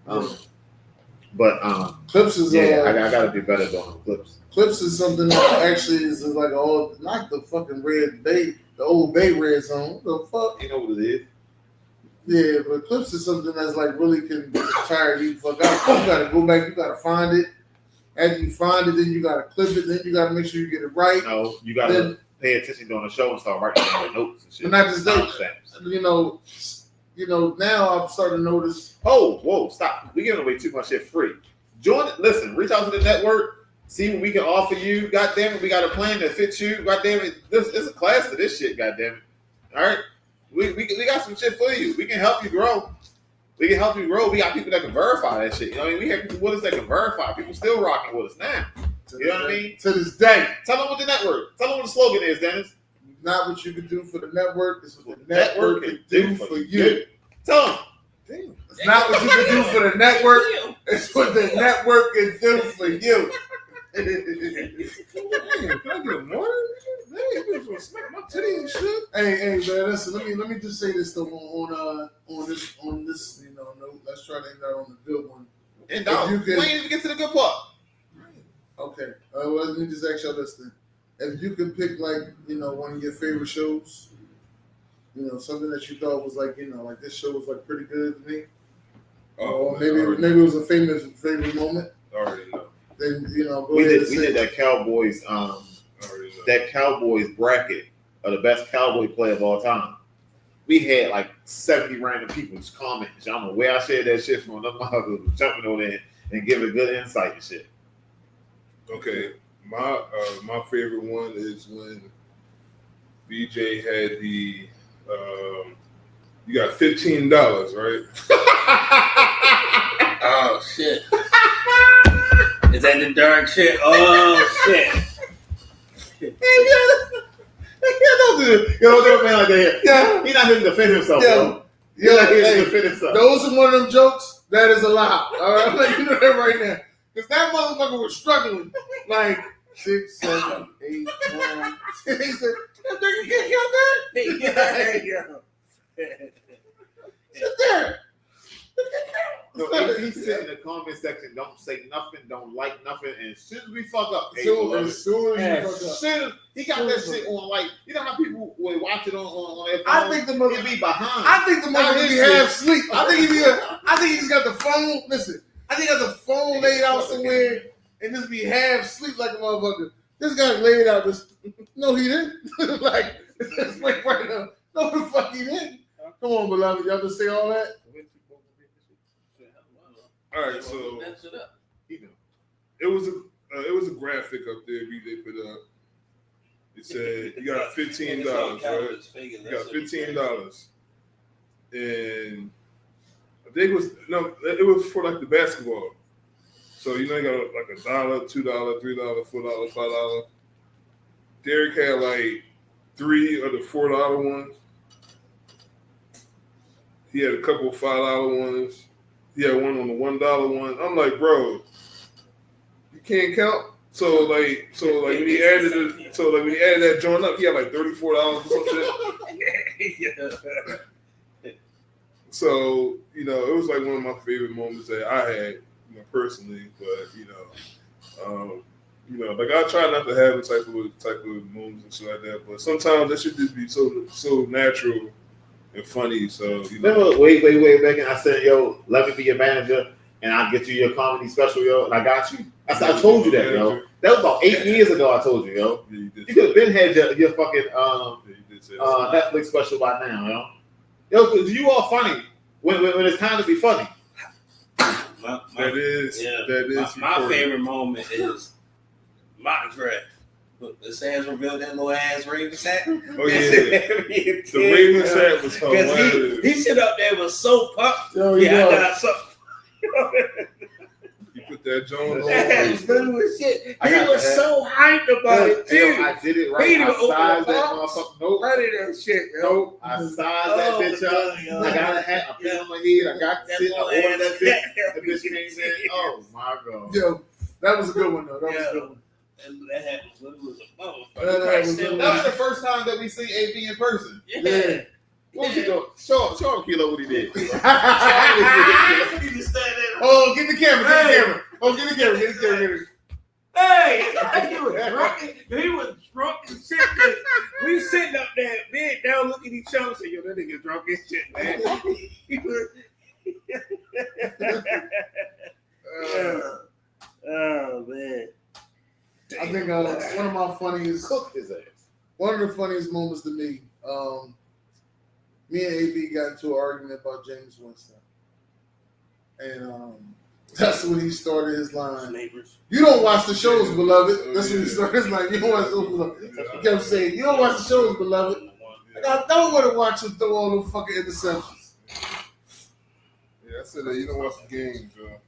I mean? But clips is I gotta do better doing clips. Clips is something that actually is like not the fucking Red Bay, the old Bay Red Zone. What the fuck? You know what it is? Yeah, but clips is something that's like really can tire you fuck out. You gotta go back, you gotta find it. After you find it, then you gotta clip it, then you gotta make sure you get it right. No, you gotta pay attention during the show and start writing down the notes and shit. But not just that, now I'm starting to notice. Oh, whoa, stop. We're giving away too much shit free. Listen, reach out to the network. See what we can offer you. God damn it, we got a plan that fits you. God damn it, this is a class to this shit. God damn it. All right, we got some shit for you. We can help you grow. We got people that can verify that shit. You know what I mean? We have people with us that can verify. People still rocking with us now. You know what I mean? To this day. Tell them what the network. Tell them what the slogan is, Dennis. Not what you can do for the network. It's what the network can do for you. Tell them. Damn. It's not what you can do for the network. It's what the network can do for you. Can I get a morning? Man, you gonna smack my titties and shit. Hey, man, listen. Let me just say this though on this note. Let's try to end out on the good one. And we ain't even get to the good part. Okay. Well, let me just ask y'all this then. If you could pick one of your favorite shows, something that you thought was like this show was like pretty good to me. Or maybe it was a favorite moment. Already know. Then go we ahead. We did that Cowboys bracket of the best Cowboy player of all time. We had like 70 random people just comment. I don't know where I shared that shit from. Them motherfuckers jumping on there and giving good insight and shit. Okay, my favorite one is when BJ had the you got $15, right? Oh shit. Is that the dark shit? Oh shit. Don't do a man like that. Yeah, he's not here to defend himself, bro. He's not here to defend himself. Those are one of them jokes that is allowed. All right, I'm letting you know that right now. Because that motherfucker was struggling. Like, 6, 7, 8, 9. He said, "That nigga get you out there? Sit there." No, he said in the comment section, don't say nothing, don't like nothing, and as soon as we fuck up, As soon as you fuck up. he got that shit on, like, you know how people will watch it on their phone? I think the mother He'll be behind. I think the mother be half asleep. I think he just got the phone. Listen, I think he got the phone laid out somewhere and just be half asleep like a motherfucker. This guy laid out this. No, he didn't. Like, it's like right now. No, the fuck he didn't. Come on, beloved. Y'all just say all that? All right, so it was a graphic up there they put up. It said you got $15, right? You got $15, and I think it was for like the basketball. So you got like $1, $2, $3, $4, $5. Derek had like 3 of the $4 ones. He had a couple of $5 ones. He had one on the $1 one. I'm like, bro, you can't count. So when he added that joint up, he had like $34 or some shit. So it was like one of my favorite moments that I had, personally. But like I try not to have the type of moments and shit like that. But sometimes that should just be so natural and funny. So remember way back, and I said, "Yo, let me be your manager, and I'll get you your comedy special, yo." And I got you. I told you that, yo. That was about 8 years ago. I told you, yo. Yeah, you could have been had your fucking Netflix special by now, yo. Because you all funny when it's time to be funny. That is my favorite moment is mock draft. The Sands revealed that little ass Ravens hat. Oh yeah, the Ravens hat was hilarious. He sit up there was so pumped. I got something. You put that Jones on. That was good as shit. He was so hyped about it too. I did it right. I sized that motherfucker. Nope. None of that shit. Nope. I sized that bitch up. I got a hat. I put it on my head. I got shit. I ordered that bitch. That bitch came in. Oh my god. Yo, that was a good one though. That was a good one. And that hat was a motherfucker. That was the first time that we seen AB in person. Yeah. What was he doing? Show him Kilo what he did. Oh, get the camera. Oh, get the camera. Hey, he was drunk and shit. We sitting up there, bed down, looking at each other, saying, "Yo, that nigga drunk as shit, man." Oh man. I think one of the funniest moments to me, me and AB got into an argument about James Winston. And that's when he started his line. You don't watch the shows, beloved. That's when he started his line. You don't watch the shows, beloved. He kept saying, "You don't watch the shows, beloved." Like, I don't want to watch him throw all the fucking interceptions. Yeah, I said that you don't watch the games, bro.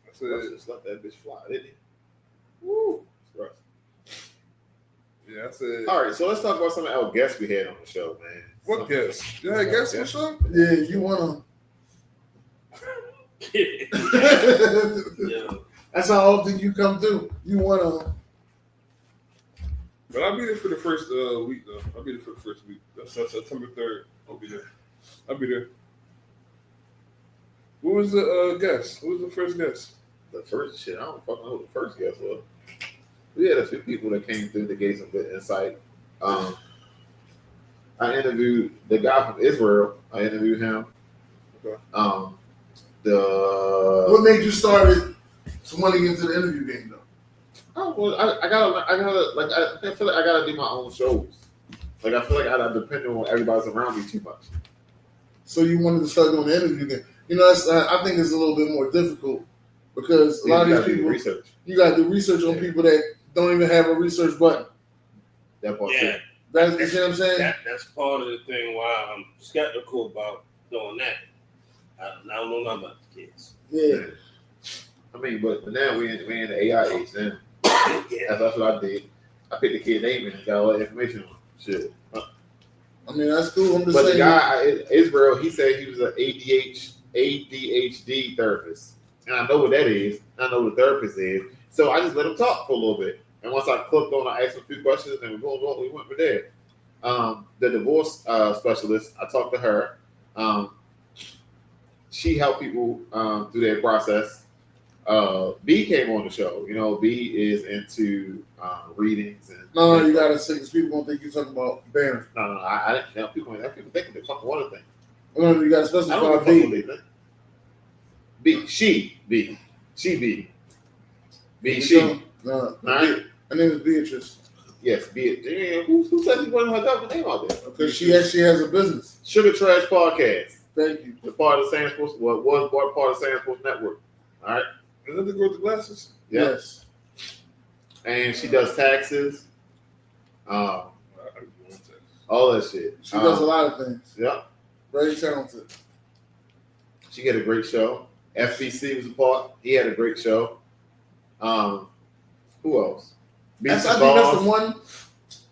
I said just let that bitch fly, didn't he? Woo. Yeah, I said. All right, so let's talk about some of our guests we had on the show, man. What guests? You had guests on the show? Yeah, you want to. That's how often you come through. You want to. But I'll be there for the first week, though. I'll be there for the first week. That's September 3rd. I'll be there. Who was the guest? Who was the first guest? The first shit, I don't fucking know who the first guest was. We had a few people that came through that gave some good insight. I interviewed the guy from Israel. I interviewed him. Okay. What made you start to want to get into the interview game though? Oh well, I feel like I gotta do my own shows. Like I feel like I gotta depend on everybody's around me too much. So you wanted to start doing the interview game? That's I think it's a little bit more difficult because a lot of these people research. You gotta do research on people that don't even have a research button. That part too. That's you see what I'm saying? That's part of the thing why I'm skeptical about doing that. I don't know nothing about the kids. Yeah. I mean, but now we're in the AI age now. That's what I did. I picked the kid name and got all that information on shit. I mean, that's cool. I'm just but saying. The guy, Israel, he said he was an ADHD therapist. And I know what that is. I know what a therapist is. So I just let him talk for a little bit. And once I clicked on, I asked him a few questions, and we went from there. The divorce specialist, I talked to her. She helped people through their process. B came on the show. You know, B is into readings. No, you gotta say, because people won't think you're talking about Baron. No, I didn't. You know, people think they fucking want to think. No, you gotta I don't specify know B. what B. She. B. She. No, All right. her name is Beatrice. Yes, Damn, who said he wanted her government name out there? Because she actually has a business. Sugar Trash Podcast. Thank you. The part of the Sand Sports, was part of the Sand Sports Network. All right. Is that the girl with the glasses? Yeah. Yes. And she does taxes. All that shit. She does a lot of things. Yeah. Very talented. She had a great show. FBC was a part. He had a great show. Who else? I think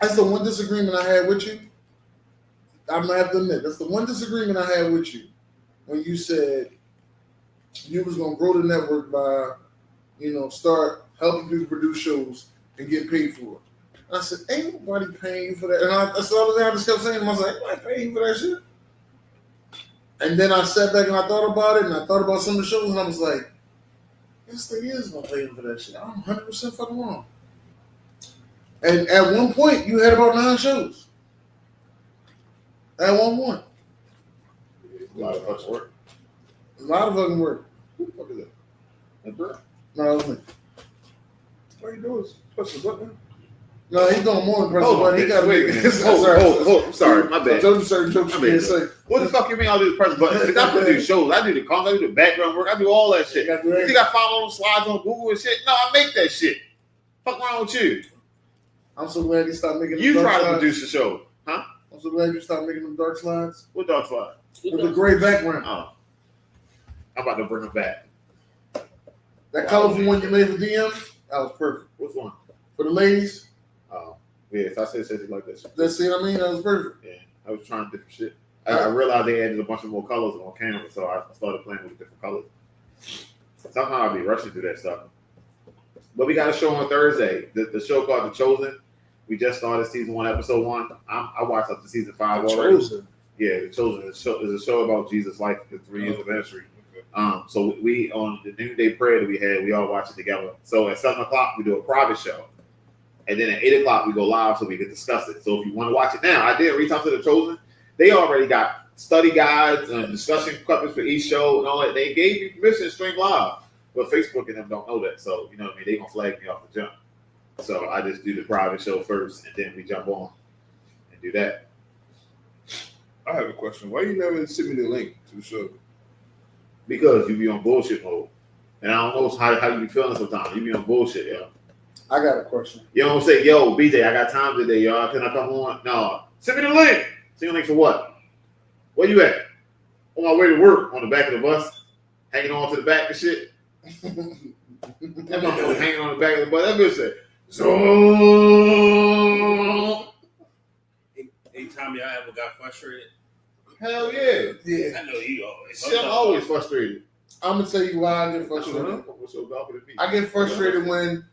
that's the one disagreement I had with you. I'm gonna have to admit, that's the one disagreement I had with you when you said you was gonna grow the network by, start helping people produce shows and get paid for it. And I said, ain't nobody paying you for that. And that's the other thing I just kept saying. I was like, ain't nobody paying you for that shit. And then I sat back and I thought about it, and I thought about some of the shows, and I was like, yes, there is no paying for that shit. I'm 100% fucking wrong. And at one point, you had about 9 shows. At one point. A lot of fucking work. A lot of fucking work. Who the fuck is that? That girl? No, that was me. All you do is push the button. No, he's doing more than press Hold button. on, He got to wait a make minute. Hold. I'm sorry, my bad. Those are certain jokes you My bad. can't say. What the fuck you mean I do the press button? Because I produce shows. I do the comments, I do the background work, I do all that shit. You think I follow those slides on Google and shit? No, I make that shit. Fuck wrong with you? I'm so glad you stopped making them You dark try to slides. produce the show. Huh? I'm so glad you stopped making them dark slides. What dark slide? With the gray background. Oh. I'm about to bring them back. That colorful one you made for DM, that was perfect. Which one? For the ladies, Oh. Yes, I said something like that shit. that's it. I mean, that was perfect. Yeah, I was trying different shit. I realized they added a bunch of more colors on camera, so I started playing with different colors. Sometimes I'll be rushing through that stuff. But we got a show on Thursday. The show called The Chosen. We just started season 1, episode 1. I watched up to season 5 already. Chosen. Yeah, The Chosen is a show about Jesus' life, his 3 years anniversary. Okay. So we on the noonday prayer that we had, we all watch it together. So at 7 o'clock we do a private show, and then at 8 o'clock we go live so we can discuss it. So if you want to watch it now, I did reach out to The Chosen. They already got study guides and discussion clips for each show and all that. They gave me permission to stream live, but Facebook and them don't know that. So you know what I mean? They gonna flag me off the jump. So I just do the private show first, and then we jump on and do that. I have a question. Why you never send me the link to the show? Because you be on bullshit mode, and I don't know how you be feeling sometimes. You be on bullshit, yo. I got a question. You don't say, yo, BJ, I got time today, y'all. Can I come on? No. Send me the link. Send me the link for what? Where you at? On my way to work, on the back of the bus, hanging on to the back and shit. That motherfucker hanging on the back of the bus. That bitch said, so. Anytime y'all ever got frustrated, Hell yeah. Yeah, I know you always. Shit, I'm always frustrated. I'm gonna tell you why I get frustrated. I get frustrated when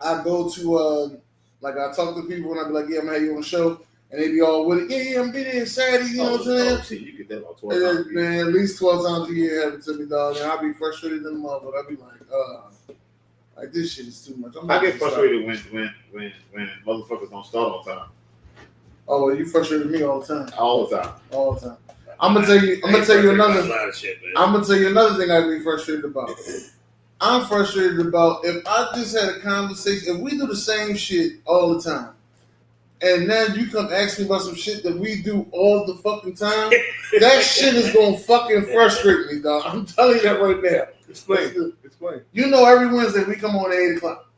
I go to like I talk to people and I be like, yeah, I'm gonna have you on the show, and they be all with it. Yeah, I'm be there Saturday, you know what I'm saying? Shit, you get that about 12 And times. then, man, at least 12 times a year happen to me, dog. And I'll be frustrated in the motherfucker. I'll be like this shit is too much. I get frustrated when motherfuckers don't start on time. Oh, well, you frustrated me all the time. All the time. All the time. I'm gonna tell you another. A lot of shit, man. I'm gonna tell you another thing I'd be frustrated about. I'm frustrated about if I just had a conversation, if we do the same shit all the time, and then you come ask me about some shit that we do all the fucking time, that shit is gonna fucking frustrate me, dog. I'm telling you that right now. Explain. You know, every Wednesday we come on at 8 o'clock.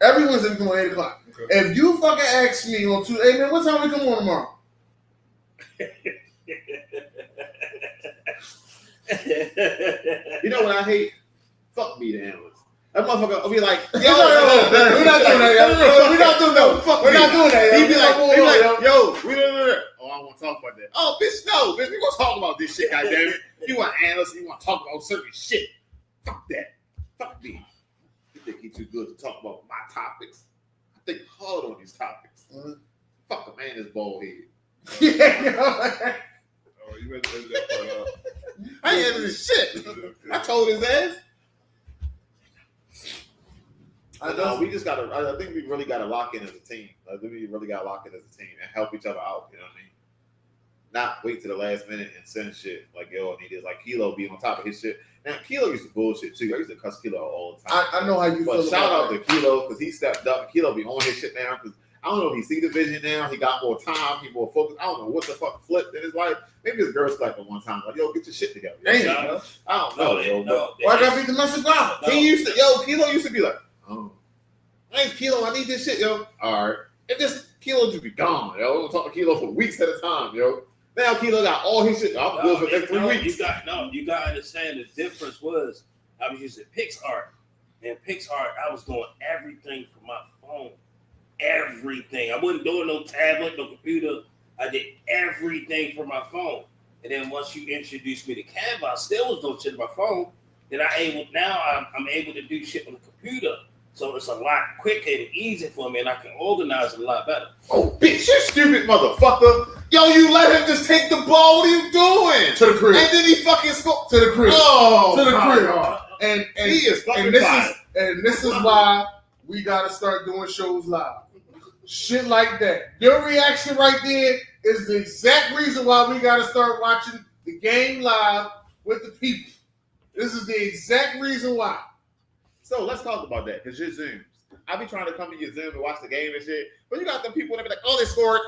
Every Wednesday we come on at 8 o'clock. Okay. If you fucking ask me on Tuesday, hey man, what time we come on tomorrow? You know what I hate? Fuck me, the analyst. That motherfucker will be like, yo, we're not doing that, yo. We're not doing that. Fuck We're me. not doing that, yo. He be like, Yo. yo, we don't do that. Oh, I want to talk about that. Oh, bitch, no, bitch, we gonna talk about this shit, goddammit. You want analyst, you want to talk about certain shit. Fuck that. Fuck me. You think he too good to talk about my topics. I think hard on these topics. Fuck a man is bald head. Oh, you better edit that part out. I ain't editing shit. I told his ass. I think we really gotta lock in as a team. I think we really gotta lock in as a team and help each other out. You know what I mean? Not wait to the last minute and send shit like yo, I need this. Like Kilo being on top of his shit. Now Kilo used to bullshit too. I used to cuss Kilo all the time. I know how you feel. But shout out to Kilo because he stepped up. Kilo be on his shit now because I don't know if he see the vision now. He got more time. He more focused. I don't know what the fuck flipped in his life. Maybe his girl slept him one time. Like yo, get your shit together. Damn. I don't know. Why gotta be domestic violence? Kilo used to be like, oh, thanks Kilo. I need this shit, yo. All right, and this Kilo just be gone, yo. We'll talk to Kilo for weeks at a time, yo. Now Kilo got all his shit. I'm good for the next 3 weeks. You got to understand the difference was I was using PixArt. And PixArt, I was doing everything from my phone. Everything. I wasn't doing no tablet, no computer. I did everything from my phone. And then once you introduced me to Canva, I still was doing shit on my phone. Then I'm able to do shit on the computer. So it's a lot quicker and easier for me, and I can organize it a lot better. Oh, bitch, you stupid motherfucker. Yo, you let him just take the ball. What are you doing? To the crib. And then he fucking scored. To the crib. Oh, to the crib. God. And He is fucking this is why we gotta start doing shows live. Shit like that. Your reaction right there is the exact reason why we gotta start watching the game live with the people. This is the exact reason why. So let's talk about that because your Zooms. I be trying to come to your Zoom and watch the game and shit, but you got them people that be like, oh, they scored.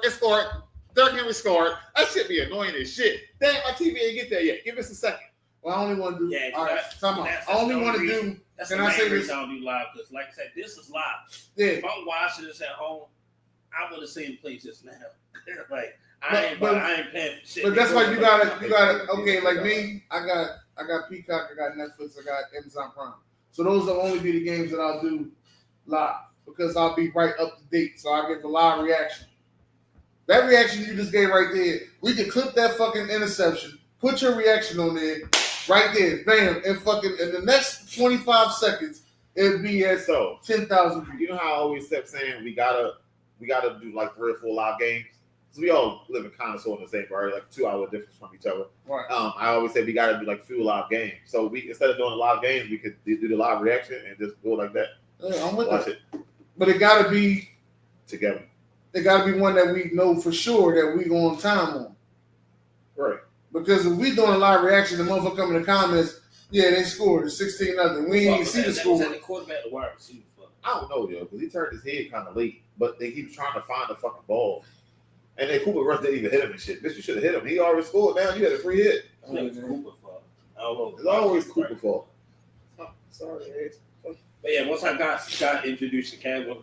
Derrick Henry scored. That shit be annoying as shit. Damn, my TV ain't get there yet. Give us a second. Well, I only want to do. Yeah, all right, time out. I only want to do. That's Can the I main say reason this? I don't do live because, like I said, this is live. Yeah. If I'm watching this at home, I would have seen plays just now. Like I ain't paying for shit. But that's why you gotta. Okay, like me, I got Peacock, I got Netflix, I got Amazon Prime. So those will only be the games that I'll do live because I'll be right up to date. So I get the live reaction. That reaction you just gave right there, we can clip that fucking interception, put your reaction on there, right there, bam, and fucking in the next 25 seconds, it'll be at 10,000 views. You know how I always kept saying we gotta do like 3 or 4 live games. So we all live in kind of sort of the same area, like 2 hour difference from each other. Right. I always say we gotta do like 2 live games. So we instead of doing the live games, we could do the live reaction and just go like that. Yeah, I'm with Watch that. it But it gotta be together. It gotta be one that we know for sure that we go on time on. Right. Because if we doing a live reaction, the motherfucker come in the comments, yeah, they scored. It's 16-0. We ain't even see the score. The quarterback, the wide receiver. I don't know, yo, because he turned his head kind of late, but they keep trying to find the fucking ball. And then Cooper Rush didn't even hit him and shit. Bitch, you should have hit him. He already scored. Now you had a free hit. Cooper fault. I don't know. It's always Cooper fault. Oh, sorry, Ace. But yeah, once I got introduced to Canva,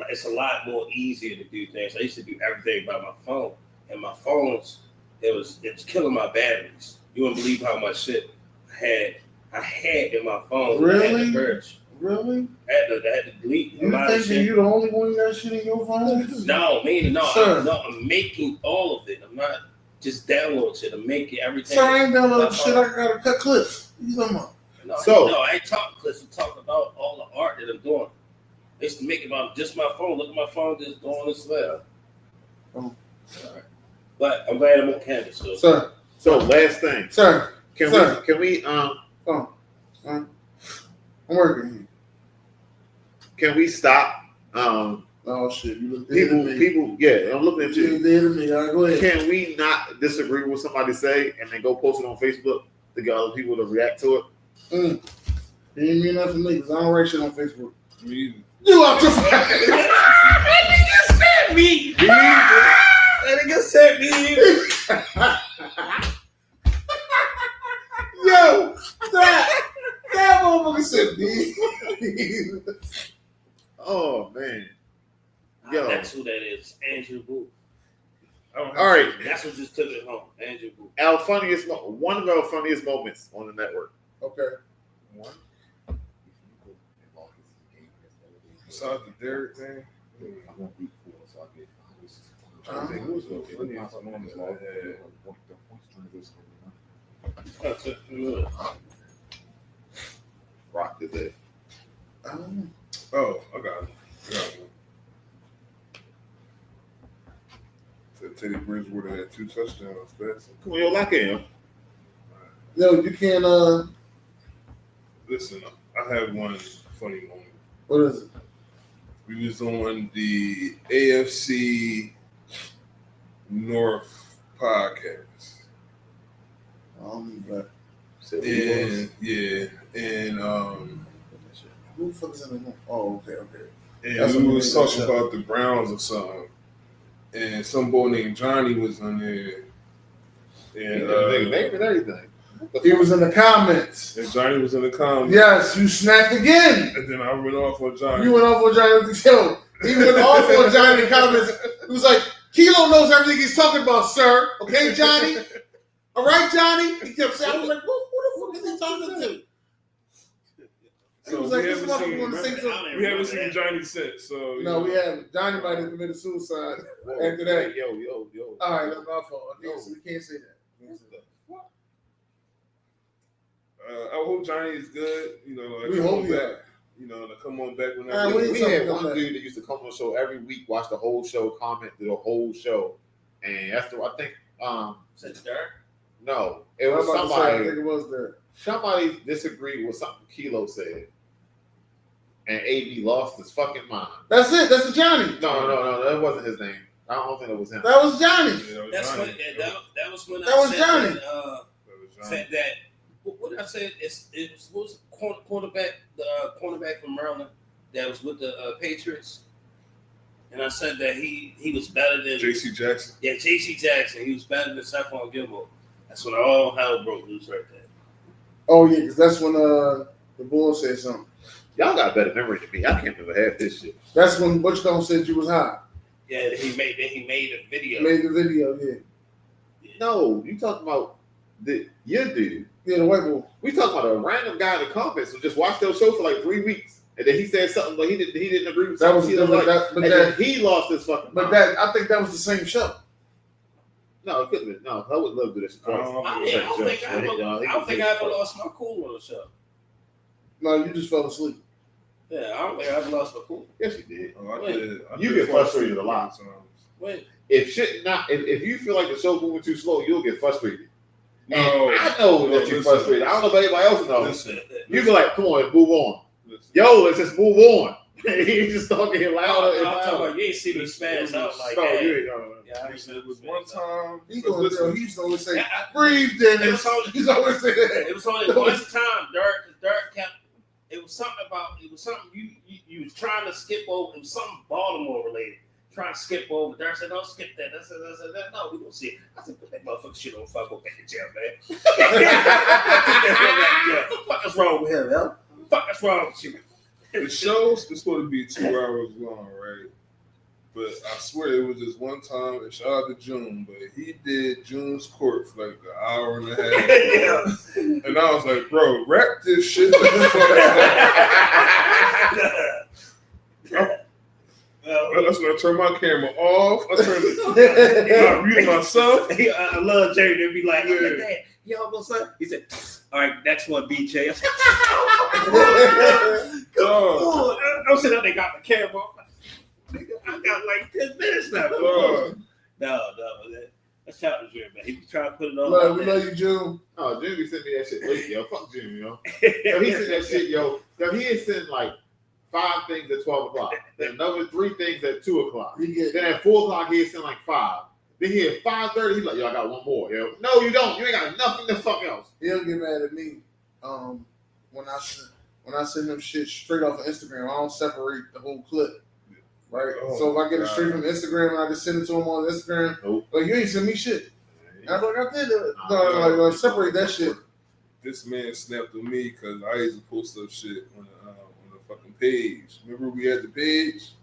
it's a lot more easier to do things. I used to do everything by my phone, and my phones, it was killing my batteries. You wouldn't believe how much shit I had in my phone. Really? I had to purge. Really? I had to delete a You lot of think that shit. you the only one that shit in your phone? No, Sir. I'm making all of it. I'm not just downloading shit. I'm making everything. Sir, I ain't downloading shit. I gotta cut clips. You talking about? No, I ain't talking clips. I'm talking about all the art that I'm doing. I used to make it about just my phone. Look at my phone just doing this well. Oh. Right. But I'm glad I'm on Canvas. So last thing. Sir. Can we I'm working. Can we stop Oh shit! You look people, yeah, I'm looking at you. Dead at me. All right, go ahead. Can we not disagree with what somebody say and then go post it on Facebook to get other people to react to it? It didn't mean nothing to me because I don't write shit on Facebook. Me either. You out your That nigga said me. That nigga said me. Yo, that motherfucker said me. Oh man. Yo. That's who that is. Andrew Booth. All right. That's what just took it home. Andrew Booth. One of our funniest moments on the network. Okay. Besides the Derrick thing. Rock is it. Oh, I got it. One. Said Teddy Bridgewater had 2 touchdowns. That's Come on, yo, lock in. Yo, you can't. Listen, I have one funny moment. What is it? We was on the AFC North podcast. But And who the fuck is in the room? Oh, okay. and That's we what was we talking said. about the Browns or something. And some boy named Johnny was on there. And Name and everything. He was in the comments. and Johnny was in the comments. Yes, you snapped again. And then I went off on Johnny. You went off on Johnny. Yo, he went off on Johnny in the comments. He was like, Kilo knows everything he's talking about, sir. Okay, Johnny? All right, Johnny? He kept saying, I was like, who the fuck is he talking to? He So was like, we this haven't motherfucker want to say seen, something. we haven't seen Johnny since. So No, we haven't. Johnny might have committed suicide after that. Yo. All right, that's my fault. We can't say that. I hope Johnny is good. You know, like, We come hope on he back. is. You know, like, come on back All whenever. right, what do you We talking had about one that? dude that used to come on the show every week, watch the whole show, comment the whole show, and that's the I think Since Dirk. no, it I'm was about to say, I somebody. think it was there. Somebody disagreed with something Kilo said, and AB lost his fucking mind. That's it. That's the Johnny. No, that wasn't his name. I don't think it was him. That was Johnny. Yeah, That's Johnny. when that was when That I was said Johnny. that, That was Johnny. said that. What did I say? It was quarterback, the cornerback from Maryland that was with the Patriots, and I said that he was better than J.C. Jackson. Yeah, J.C. Jackson. He was better than Stephon Gilmore. That's when all hell broke loose right there. Oh yeah, because that's when the bull said something. Y'all got better memory than me. I can't remember half this shit. That's when Butchstone said you was high. Yeah, he made a video. Made the video, yeah. No, you talking about your dude. Yeah, the white boy. We talking about a random guy in the comments who just watched their show for like 3 weeks, and then he said something, but he didn't agree with That something. was He was like, but and that, then he lost his fucking but mind. that I think that was the same show. No, it couldn't have been. No, I would love to do this. I don't think I ever lost my cool on the show. No, you just fell asleep. Yeah, I don't think I ever lost my cool. Yes, you did. Oh, I Wait. did. I You did get fall frustrated asleep a lot. sometimes. Wait, If you feel like the show's moving too slow, you'll get frustrated. No, And I know that you're listen. frustrated. I don't know if anybody else knows. Listen, You be like, come on, move on. listen. Yo, let's just move on. He just talking louder and I'm talking louder. about you ain't see me spaz out like No, that. you ain't. Yeah, I ain't Listen, see it was me one spaz out. time. He going listen, there. He used to always say, Yeah, "Breathe, It Dennis." was only- He's always saying that. It was only one time, Dirk kept. It was something you was trying to skip over. It was something Baltimore related. Trying to skip over. Dirk said, "Don't skip that." I said, "No, we gonna see it." I said, "Put that motherfucker shit on. Fuck, go back to jail, man." Yeah, fuck is wrong with him, yo? Fuck is wrong with you? The show's supposed to be 2 hours long, right? But I swear it was just one time, and shout out to June, but he did June's court for like an hour and a half. Yeah. And I was like, bro, wrap this shit the fuck up. That's when I turned my camera off. I muted myself. I love Jerry to be like, Yeah. "Dad, you almost son." He said, "All right, next one, BJ." I said, Oh. I'm sitting there, they got the camera off. Nigga, I got like 10 minutes left. Oh. No, that's childish, man. He be trying to put it on. We love you, June. Oh, Jimmy sent me that shit late, yo. Fuck Jimmy, yo. Yo, he sent that shit, yo. Yo, he had sent like 5 things at 12 o'clock. Then another 3 things at 2 o'clock. He get Then at 4 o'clock, he had sent like 5. Then he had 5:30. He's like, yo, I got one more, yo. No, you don't. You ain't got nothing to fuck else. he'll get mad at me. When I send him shit straight off of Instagram, I don't separate the whole clip. Right? Oh, So if I get it God. straight from Instagram and I just send it to him on Instagram, Nope. like you ain't send me shit. And I'm like, I did it. Separate that shit. This man snapped on me because I used to post up shit on the fucking page. Remember we had the page?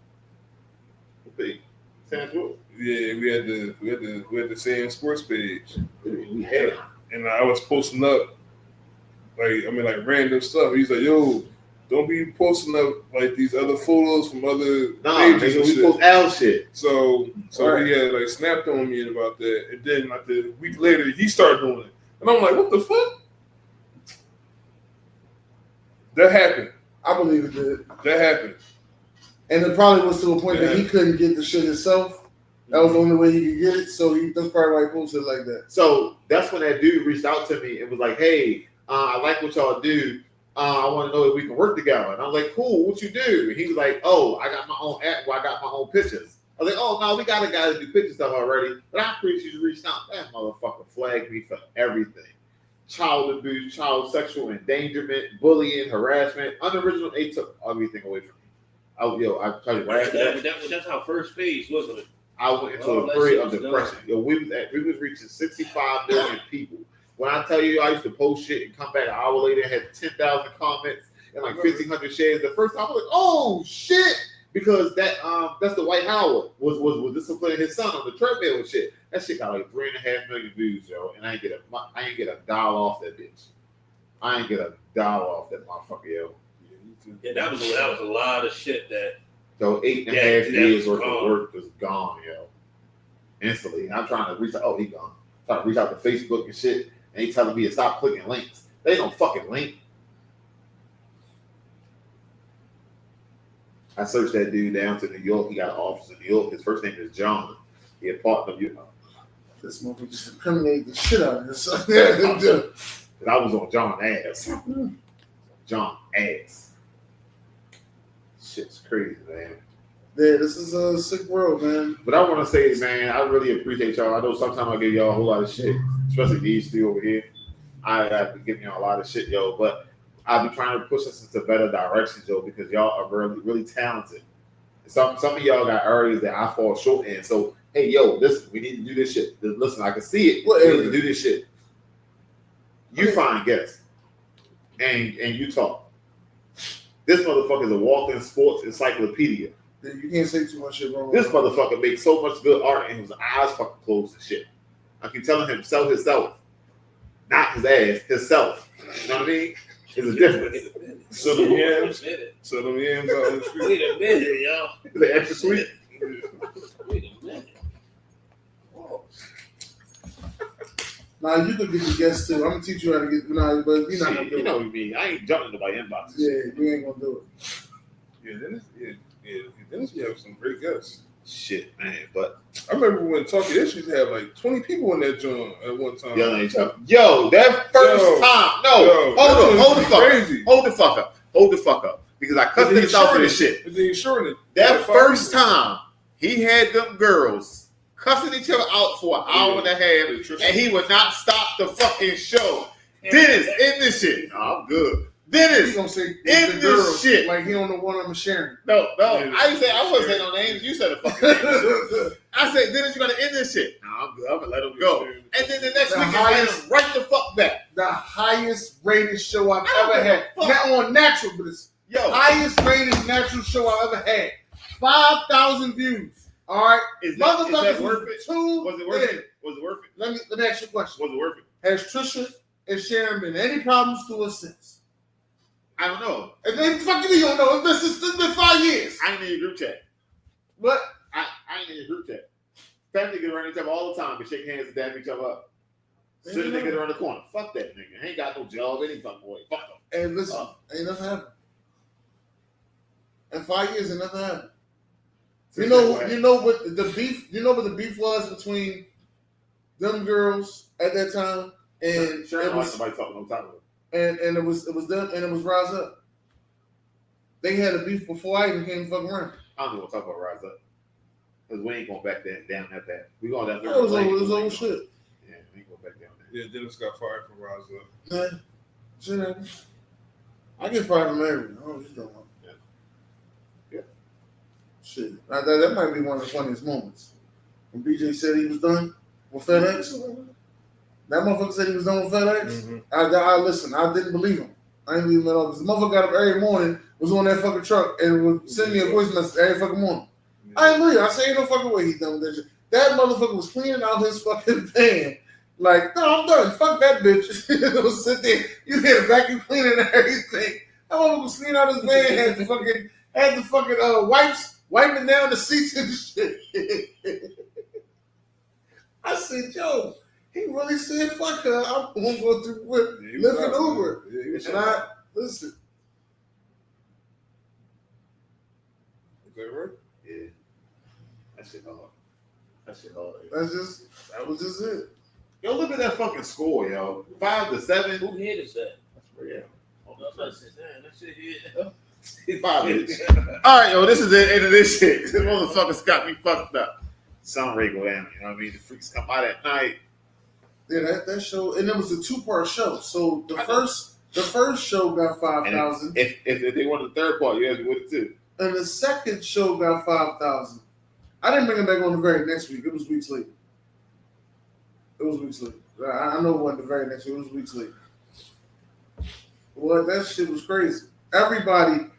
Big. Sounds good. Yeah, we had the Sam Sports page. We had it. And I was posting up like random stuff. He's like, yo, don't be posting up like these other photos from other Nah, pages nigga, and we shit. post Al shit. So Right. he had like snapped on me about that, and then like a week later he started doing it, and I'm like, what the fuck? That happened. I believe it did. That happened. And it probably was to a point that he couldn't get the shit himself. That was the only way he could get it. So that's probably why he posted it like that. So that's when that dude reached out to me and was like, "Hey, I like what y'all do. I want to know if we can work together." And I was like, "Cool, what you do?" And he was like, "Oh, I got my own app where I got my own pictures." I was like, "Oh no, we got a guy to do picture stuff already." But I appreciate you reached out. That motherfucker flagged me for everything: child abuse, child sexual endangerment, bullying, harassment, unoriginal. They took everything away from me. I tell you right after that. That's how first phase, wasn't it? I went into a period of depression. Yo, we was reaching 65 million people. When I tell you I used to post shit and come back an hour later and had 10,000 comments and like 1,500 shares, the first time I was like, "Oh shit!" Because that's the White Howard was disciplining his son on the treadmill and shit. That shit got like 3.5 million views, yo, and I ain't get a dollar off that bitch. I ain't get a dollar off that motherfucker, yo. Yeah, that was a lot of shit that. So 8.5 years worth of work was gone, yo. Instantly. And I'm trying to reach out. Oh, he gone. Trying to reach out to Facebook and shit. And he telling me to stop clicking links. They don't fucking link. I searched that dude down to New York. He got an office in New York. His first name is John. He a partner, you know. This motherfucker just incriminated the shit out of himself. And I was on John ass. John ass. Shit's crazy, man. Yeah, this is a sick world, man. But I want to say, man, I really appreciate y'all. I know sometimes I give y'all a whole lot of shit, especially these three over here. I have been giving y'all a lot of shit, yo. But I'll be trying to push us into better directions, yo, because y'all are really, really talented. Some of y'all got areas that I fall short in. So, hey, yo, listen, we need to do this shit. Listen, I can see it. We need to do this shit. You find guests, and you talk. This motherfucker is a walking sports encyclopedia. You can't say too much shit wrong. This motherfucker makes so much good art and his eyes fucking closed and shit. I keep telling him, sell himself. Not his ass, himself. You know what I mean? There's a difference. So them yams out in the street. Wait a minute, y'all. Is it extra sweet? Wait a minute. Nah, you could get the guests too. I'm gonna teach you how to get. Nah, but you're not gonna do You it. know what I mean? I ain't jumping nobody inboxes. Yeah, we ain't gonna do it. Dennis be having some great guests. Shit, man. But I remember when Talking Issues had like 20 people in that joint at one time. yo, that first time. No, hold the fuck up. Because I cut this out for this shit. That first time, he had them girls cussing each other out for an hour and a half, and he would not stop the fucking show. Dennis, in this shit. No, I'm good. Dennis, He's gonna say in this shit. like he don't know what I'm sharing. No, I didn't say, I wasn't saying no names. You said a fucking name. I said, Dennis, you gotta end this shit. No, I'm good. I'm gonna let him go. And then the next week, highest, right the fuck back. The highest rated show I've ever had. Not on natural, but it's highest rated natural show I've ever had. 5,000 views. All right, is that worth it? Was it worth it? Was it worth it? Let me ask you a question. Was it worth it? Has Trisha and Sharon been any problems to us since? I don't know. And then fucking you don't know. This has been 5 years. I ain't in a group chat. What? I ain't in a group chat. Family get around each other all the time and shake hands and dab each other up. Sit nigga around the corner. Fuck that nigga. Ain't got no job. Any fucking way. Fuck him. And listen, ain't nothing happened. In 5 years, ain't nothing happened. You know what the beef? You know what the beef was between them girls at that time, and it was somebody talking on top of it. And it was them, and it was Rise Up. They had a beef before I even came fucking around. I don't know what to talk about Rise Up because we ain't going back down that path. We going down there. It was old shit. Yeah, we ain't going back down there. Yeah, Dennis got fired from Rise Up. Yeah, shit. I get fired from everything. I don't just don't want. Shit, that might be one of the funniest moments. When BJ said he was done with FedEx, that motherfucker said he was done with FedEx. Mm-hmm. I listened. I didn't believe him. I didn't believe him at all. Because the motherfucker got up every morning, was on that fucking truck, and would send me a voice message every fucking morning. Yeah. I didn't believe it. I said, ain't no fucking way he done with that shit. That motherfucker was cleaning out his fucking van. Like, no, I'm done. Fuck that bitch. Was sit there. You hear the vacuum cleaning and everything. That motherfucker was cleaning out his van, had the fucking wipes. Wiping down the seats and shit. I said, yo, he really said, fuck her. I'm going to go through with Lyft and Uber. And I, listen. that right? Yeah. That shit hard. That was just it. Yo, look at that fucking score, yo. 5-7. Who hit is that? That's real. That shit hit. 5 minutes. All right, yo, this is the end of this shit. This motherfucker's got me fucked up. Sun Ray go down. You know what I mean? The freaks come out at night. Yeah, that show, and it was a 2-part show. So the first show got 5,000, If they wanted the third part, you have to win it too. and the second show got 5,000. I didn't bring it back on the very next week. It was weeks later. I know it wasn't the very next week. It was weeks later. Well, that shit was crazy. Everybody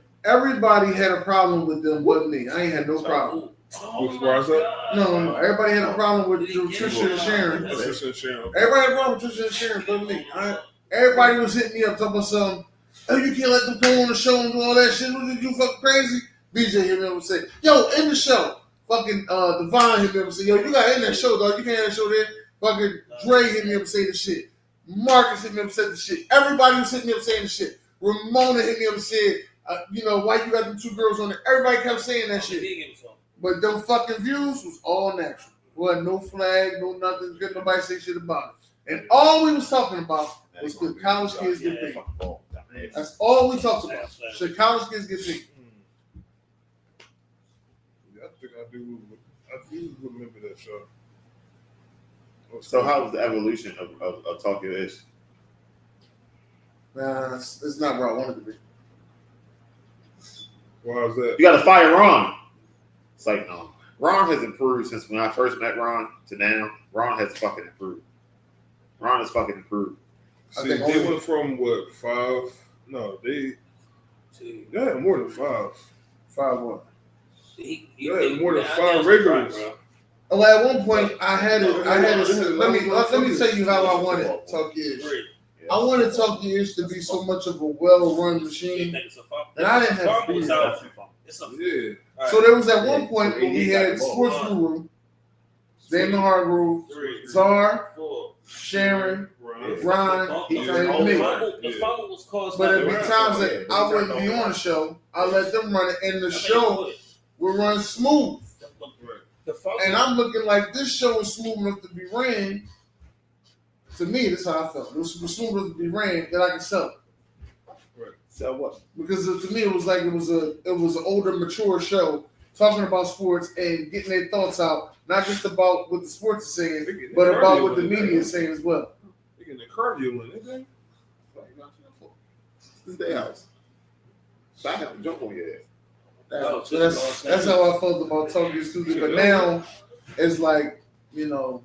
had a problem with them, wasn't me. I ain't had no problem. Which bars up? No. Everybody had a problem with Trisha and Sharon. Trisha and Sharon. Everybody had a problem with Trisha and Sharon, but me. Everybody was hitting me up talking about something. Oh, you can't let them come on the show and do all that shit. What did you fucking crazy? BJ hit me up and say, yo, in the show. Fucking Devon hit me up and say, yo, you got in that show, dog. You can't have that show there. Fucking Dre hit me up and say the shit. Marcus hit me up and said the shit. Everybody was hitting me up saying the shit. Ramona hit me up and said, why you got them 2 girls on there? Everybody kept saying that shit. But them fucking views was all natural. Wasn't no flag, no nothing. Couldn't nobody say shit about it. And all we was talking about was could college kids get paid. That's all we talked about. Should college kids get paid? Yeah, I think I do remember that show. So how was the evolution of Tokyo Ish? Nah, it's not where I wanted to be. Why is that? You got to fire Ron. It's like, no. Ron has improved since when I first met Ron to now. Ron has fucking improved. See, they went from what, 5? No, they had more than 5. 5 what? They had more than 5 regulars. Well, at one point, I had it. Let me tell you how I wanted Tokyo Ish. I wanted Tokyo Ish to be so much of a well-run machine, and I didn't have to be there. So there was at one point when we had Sports Guru, Damon Hargrove, Czar, Sharon, Ron, and me. But at the times that I wouldn't be on the show, I let them run it, and the show would run smooth. And I'm looking like this show is smooth enough to be ran. To me, that's how I felt. It was smooth enough to be ran that I could sell it. Right. Sell what? Because to me, it was like it was an older, mature show talking about sports and getting their thoughts out, not just about what the sports is saying, but about what the media is saying as well. They're getting the cardio in, ain't they? This is their house. So I have to jump on your ass. So that's how I felt about Tokyo Studio. But now it's like, people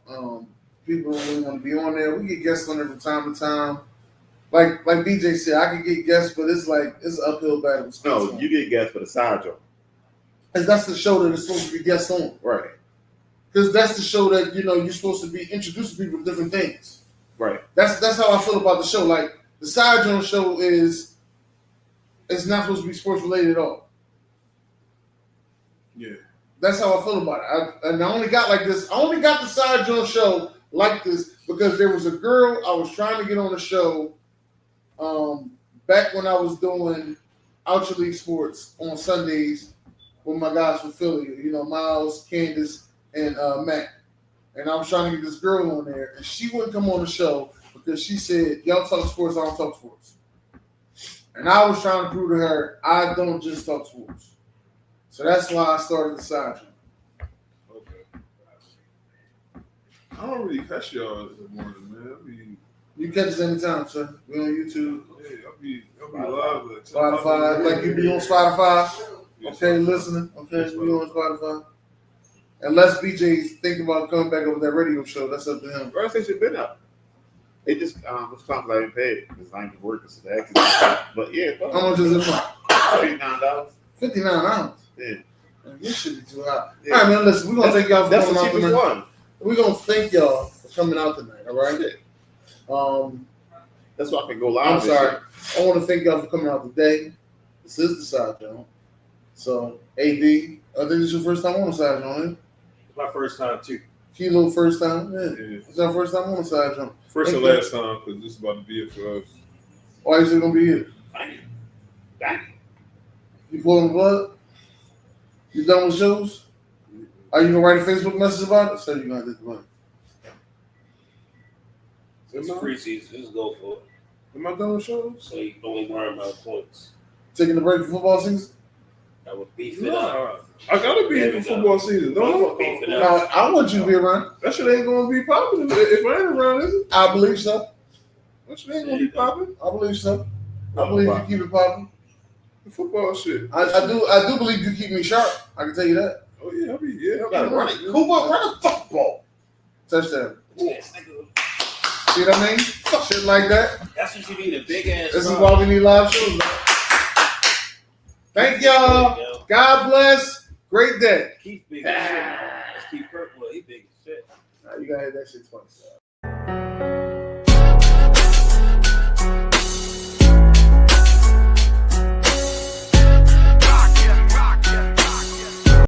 don't really want to be on there. We get guests on there from time to time. Like BJ said, I can get guests, but it's like it's an uphill battle. No, you get guests for the Side Jawn. Because that's the show that is supposed to be guests on. Right. Because that's the show that you're supposed to be introducing people to different things. Right. That's how I feel about the show. Like the Side Jawn show it's not supposed to be sports related at all. Yeah. That's how I feel about it. I only got like this. I only got the Side Jawn show like this because there was a girl I was trying to get on the show back when I was doing Ultra League Sports on Sundays with my guys from Philly, Miles, Candace, and Matt. And I was trying to get this girl on there, and she wouldn't come on the show because she said, y'all talk sports, I don't talk sports. And I was trying to prove to her, I don't just talk sports. So that's why I started the Side Jawn. Okay. I don't really catch y'all in the morning, man. You catch us anytime, sir. We on YouTube. Yeah, I'll be live at Spotify, like you be on Spotify. Okay, listening. Okay, we on Spotify. Unless BJ's thinking about coming back over that radio show, that's up to him. First they should been up. It just was something I didn't pay because I ain't working today. But yeah, How much is it for? $59. $59. Yeah. Man, this should be too high. Yeah. All right, man. Listen, we're gonna thank y'all for That's coming the out cheapest tonight. one. We're gonna thank y'all for coming out tonight. All right. That's why I can go live. I'm sorry. I want to thank y'all for coming out today. This is the Side Jawn. So, AD, I think it's your first time on the Side Jawn, eh? It's my first time too. Kilo, first time? Yeah. Yeah. It's our first time on the Side Jawn. First and last time, because this is about to be it for us. Why is it going to be here? Bang. You pulling the blood? You done with shoes? Are you gonna write a Facebook message about it? So you gonna get the money. It's preseason. Just go for it. Am I done with shows? So you only worry about points. Taking the break for football season? That would beef it up. I gotta be here for football season. Don't beef it No, up. I want you to be around. that shit ain't gonna be popular if I ain't around, is it? I believe so. That shit ain't gonna be popping. I believe so. I believe you keep it popping. The football shit. I do believe you keep me sharp. I can tell you that. Oh yeah, I'll be Gotta run it. yeah. Cooper, run a football. Touchdown. Yes, nigga. See what I mean? Shit like that. That's what you need, a big ass. This is why we need live shows. Thank y'all. God bless. Great day. Keith big as shit. That's Keith Kirkwood. He big as shit. You gotta hit that shit twice.